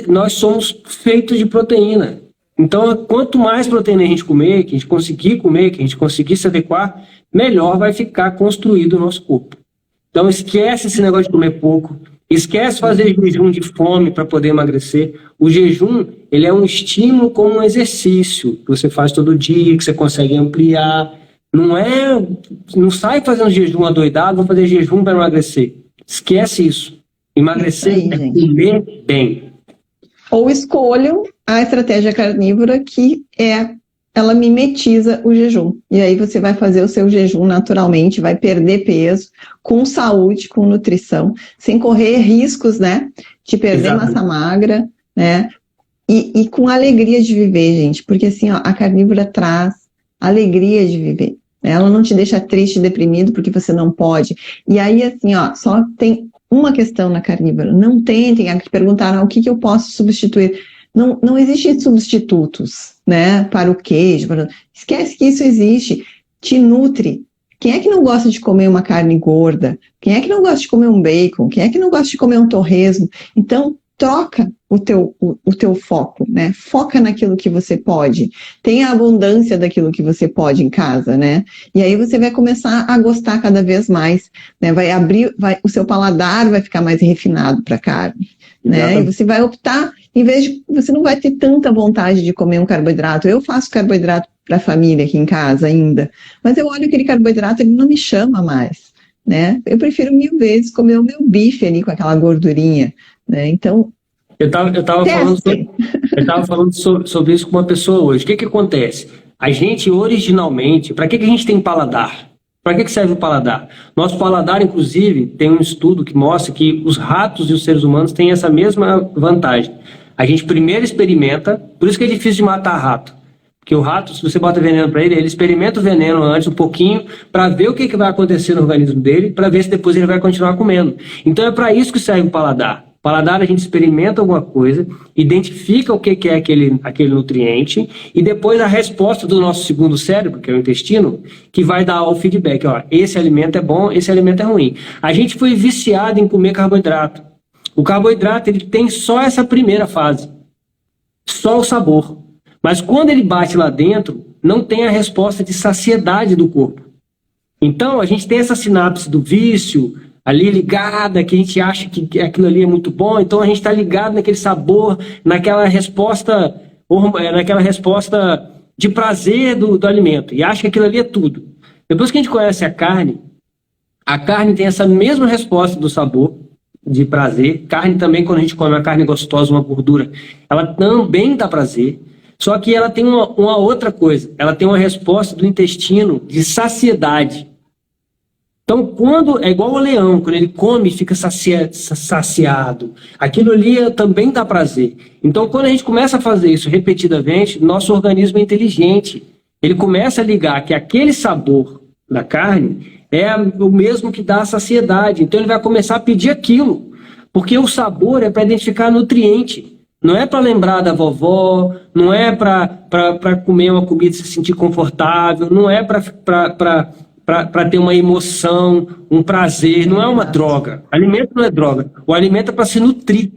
nós somos feitos de proteína. Então, quanto mais proteína a gente comer, que a gente conseguir comer, que a gente conseguir se adequar, melhor vai ficar construído o nosso corpo. Então, esquece esse negócio de comer pouco, esquece fazer jejum de fome para poder emagrecer. O jejum, ele é um estímulo como um exercício que você faz todo dia, que você consegue ampliar. Não sai fazendo jejum adoidado, vou fazer jejum para emagrecer. Esquece isso. Emagrecer é comer bem. Ou escolham a estratégia carnívora ela mimetiza o jejum. E aí você vai fazer o seu jejum naturalmente, vai perder peso, com saúde, com nutrição, sem correr riscos, né? De perder massa magra, né? E com alegria de viver, gente. Porque assim, ó, a carnívora traz alegria de viver. Ela não te deixa triste, deprimido, porque você não pode. E aí, assim, ó, só tem uma questão na carnívora. Não tentem, perguntaram o que eu posso substituir. Não existem substitutos, né, para o queijo. Esquece que isso existe. Te nutre. Quem é que não gosta de comer uma carne gorda? Quem é que não gosta de comer um bacon? Quem é que não gosta de comer um torresmo? Então, troca o teu foco, né? Foca naquilo que você pode. Tenha abundância daquilo que você pode em casa, né? E aí você vai começar a gostar cada vez mais, né? O seu paladar vai ficar mais refinado para carne, né? E você vai optar, você não vai ter tanta vontade de comer um carboidrato. Eu faço carboidrato para a família aqui em casa ainda, mas eu olho aquele carboidrato, ele não me chama mais, né? Eu prefiro 1000 vezes comer o meu bife ali com aquela gordurinha, né? Então, eu tava falando sobre isso com uma pessoa hoje. O que acontece? A gente originalmente, para que a gente tem paladar? Para que serve o paladar? Nosso paladar, inclusive, tem um estudo que mostra que os ratos e os seres humanos têm essa mesma vantagem. A gente primeiro experimenta, por isso que é difícil de matar rato. Porque o rato, se você bota veneno para ele experimenta o veneno antes um pouquinho para ver o que vai acontecer no organismo dele, para ver se depois ele vai continuar comendo. Então é para isso que serve o paladar. Paladar, a gente experimenta alguma coisa, identifica o que é aquele nutriente, e depois a resposta do nosso segundo cérebro, que é o intestino, que vai dar o feedback. Ó, esse alimento é bom, esse alimento é ruim. A gente foi viciado em comer carboidrato. O carboidrato, ele tem só essa primeira fase, só o sabor. Mas quando ele bate lá dentro, não tem a resposta de saciedade do corpo. Então, a gente tem essa sinapse do vício ali ligada, que a gente acha que aquilo ali é muito bom, então a gente está ligado naquele sabor, naquela resposta de prazer do alimento, e acha que aquilo ali é tudo. Depois que a gente conhece a carne tem essa mesma resposta do sabor, de prazer. Carne também, quando a gente come uma carne gostosa, uma gordura, ela também dá prazer. Só que ela tem uma outra coisa. Ela tem uma resposta do intestino de saciedade. Então, quando é igual o leão, quando ele come, fica saciado. Aquilo ali também dá prazer. Então, quando a gente começa a fazer isso repetidamente, nosso organismo é inteligente. Ele começa a ligar que aquele sabor da carne é o mesmo que dá a saciedade. Então ele vai começar a pedir aquilo, porque o sabor é para identificar nutriente, não é para lembrar da vovó, não é para comer uma comida e se sentir confortável, não é para ter uma emoção, um prazer, não é uma droga. Alimento não é droga, o alimento é para se nutrir,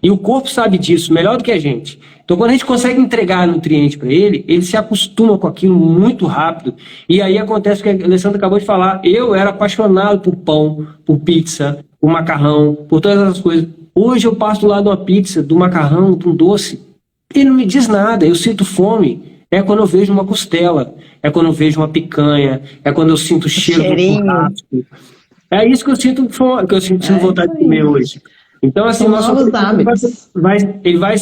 e o corpo sabe disso melhor do que a gente. Então, quando a gente consegue entregar nutriente para ele se acostuma com aquilo muito rápido. E aí acontece o que a Alessandra acabou de falar. Eu era apaixonado por pão, por pizza, por macarrão, por todas essas coisas. Hoje eu passo do lado de uma pizza, do macarrão, de um doce, e não me diz nada. Eu sinto fome. É quando eu vejo uma costela, é quando eu vejo uma picanha, é quando eu sinto o cheiro do churrasco. É isso que eu sinto fome, que eu sinto vontade de comer hoje. Então, assim, nosso ele vai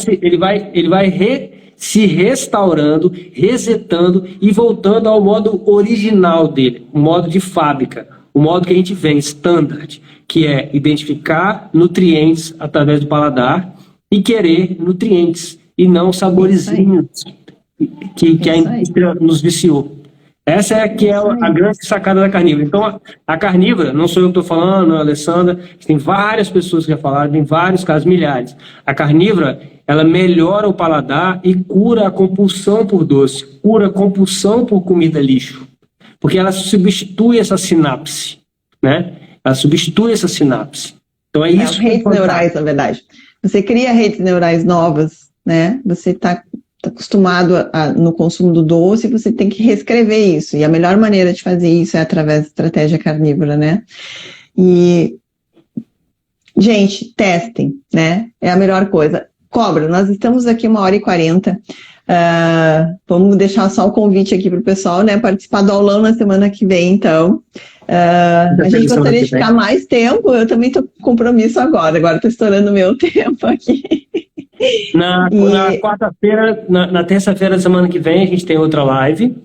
se restaurando, resetando e voltando ao modo original dele, o modo de fábrica, o modo que a gente vem, standard, que é identificar nutrientes através do paladar e querer nutrientes, e não saborezinhos que a indústria nos viciou. Essa é que é a grande sacada da carnívora. Então, a carnívora, não sou eu que estou falando, a Alessandra, tem várias pessoas que já falaram, tem vários casos, milhares. A carnívora, ela melhora o paladar e cura a compulsão por doce, cura a compulsão por comida lixo, porque ela substitui essa sinapse, né? Ela substitui essa sinapse. Então, é isso. Redes neurais, na verdade. Você cria redes neurais novas, né? Você está acostumado no consumo do doce, você tem que reescrever isso. E a melhor maneira de fazer isso é através da estratégia carnívora, né? E, gente, testem, né? É a melhor coisa. Cobra, nós estamos aqui 1h40. Vamos deixar só o convite aqui para o pessoal, né? Participar do aulão na semana que vem, então. A gente gostaria de ficar mais tempo. Eu também estou com compromisso agora estou estourando o meu tempo aqui. Na quarta-feira, na terça-feira da semana que vem, a gente tem outra live.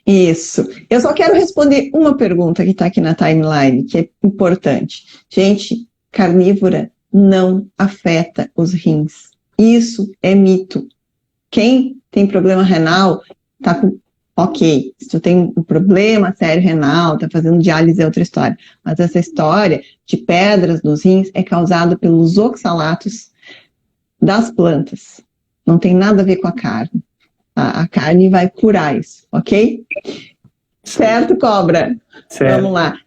Isso. Eu só quero responder uma pergunta que está aqui na timeline, que é importante. Gente, carnívora não afeta os rins. Isso é mito. Quem tem problema renal está com... Ok, se tu tem um problema sério renal, está fazendo diálise é outra história. Mas essa história de pedras nos rins é causada pelos oxalatos das plantas. Não tem nada a ver com a carne. A carne vai curar isso, ok? Certo, Cobra? Certo. Vamos lá.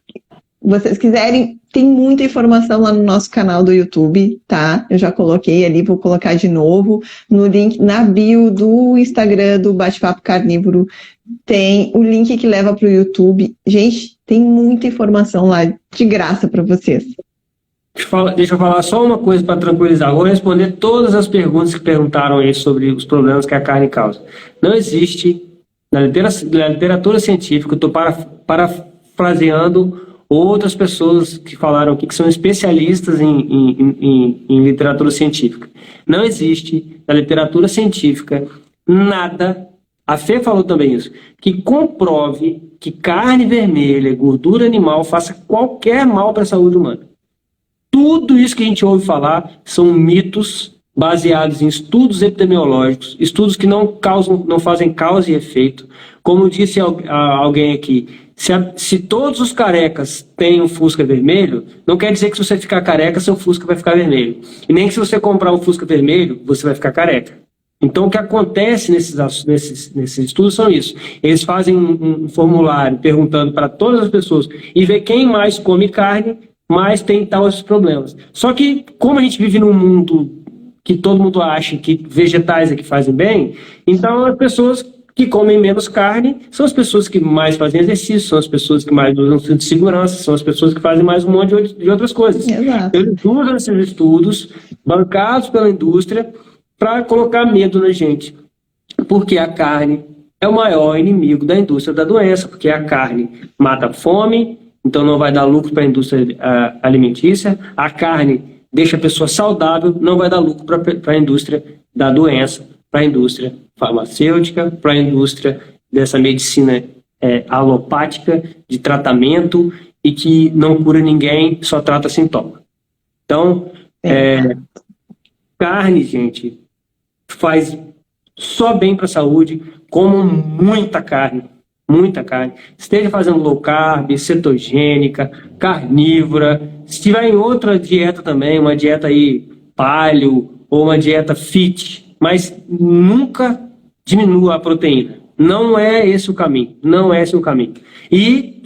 Vocês quiserem, tem muita informação lá no nosso canal do YouTube, tá? Eu já coloquei ali, vou colocar de novo. No link, na bio do Instagram do Bate-Papo Carnívoro, tem o link que leva para o YouTube. Gente, tem muita informação lá de graça para vocês. Deixa eu falar só uma coisa para tranquilizar. Vou responder todas as perguntas que perguntaram aí sobre os problemas que a carne causa. Não existe, na literatura científica, eu estou parafraseando outras pessoas que falaram aqui, que são especialistas em literatura científica. Não existe, na literatura científica, nada, a Fê falou também isso, que comprove que carne vermelha, gordura animal, faça qualquer mal para a saúde humana. Tudo isso que a gente ouve falar são mitos baseados em estudos epidemiológicos, estudos que não fazem causa e efeito. Como disse alguém aqui, se todos os carecas têm um Fusca vermelho, não quer dizer que se você ficar careca, seu Fusca vai ficar vermelho. E nem que se você comprar um Fusca vermelho, você vai ficar careca. Então, o que acontece nesses estudos são isso. Eles fazem um formulário perguntando para todas as pessoas e ver quem mais come carne, mais tem tais problemas. Só que, como a gente vive num mundo que todo mundo acha que vegetais é que fazem bem, então as pessoas que comem menos carne são as pessoas que mais fazem exercício, são as pessoas que mais usam cinto de segurança, são as pessoas que fazem mais um monte de outras coisas. Exato. Eles usam esses estudos bancados pela indústria para colocar medo na gente. Porque a carne é o maior inimigo da indústria da doença, porque a carne mata a fome, então não vai dar lucro para a indústria alimentícia. A carne deixa a pessoa saudável, não vai dar lucro para a indústria da doença, para a indústria farmacêutica, para a indústria dessa medicina alopática, de tratamento, e que não cura ninguém, só trata sintoma. Então, carne, gente, faz só bem para a saúde, como muita carne. Muita carne. Esteja fazendo low carb, cetogênica, carnívora. Se tiver em outra dieta também, uma dieta aí paleo ou uma dieta fit, mas nunca diminua a proteína. Não é esse o caminho. Não é esse o caminho. E,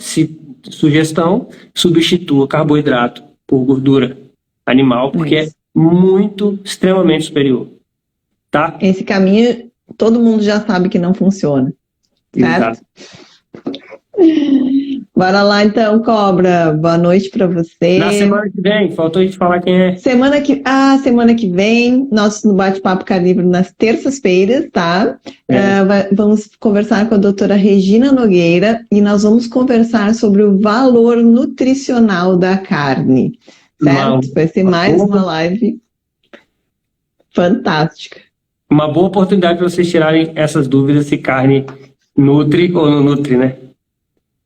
sugestão, substitua carboidrato por gordura animal, porque é muito, extremamente superior. Tá? Esse caminho, todo mundo já sabe que não funciona. Certo? Exato. Bora lá então, Cobra. Boa noite para você. Na semana que vem, faltou a gente falar quem é. Semana que vem, nosso bate-papo carnívoro nas terças-feiras, tá? Vamos conversar com a doutora Regina Nogueira e nós vamos conversar sobre o valor nutricional da carne, certo? Vai ser mais uma live fantástica. Uma boa oportunidade para vocês tirarem essas dúvidas se carne nutre ou não nutre, né?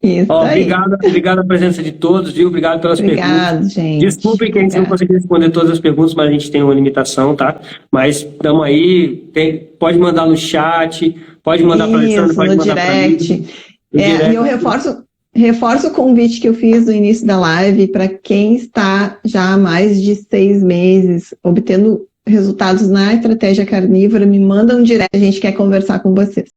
Isso aí. Obrigado a presença de todos, viu? Obrigado pelas perguntas. Gente. Desculpem que a gente não conseguiu responder todas as perguntas, mas a gente tem uma limitação, tá? Mas estamos aí, pode mandar no chat, pode mandar para a Alexandre, pode mandar para mim. E eu reforço o convite que eu fiz no início da live para quem está já há mais de 6 meses obtendo resultados na estratégia carnívora, me manda um direct, a gente quer conversar com vocês.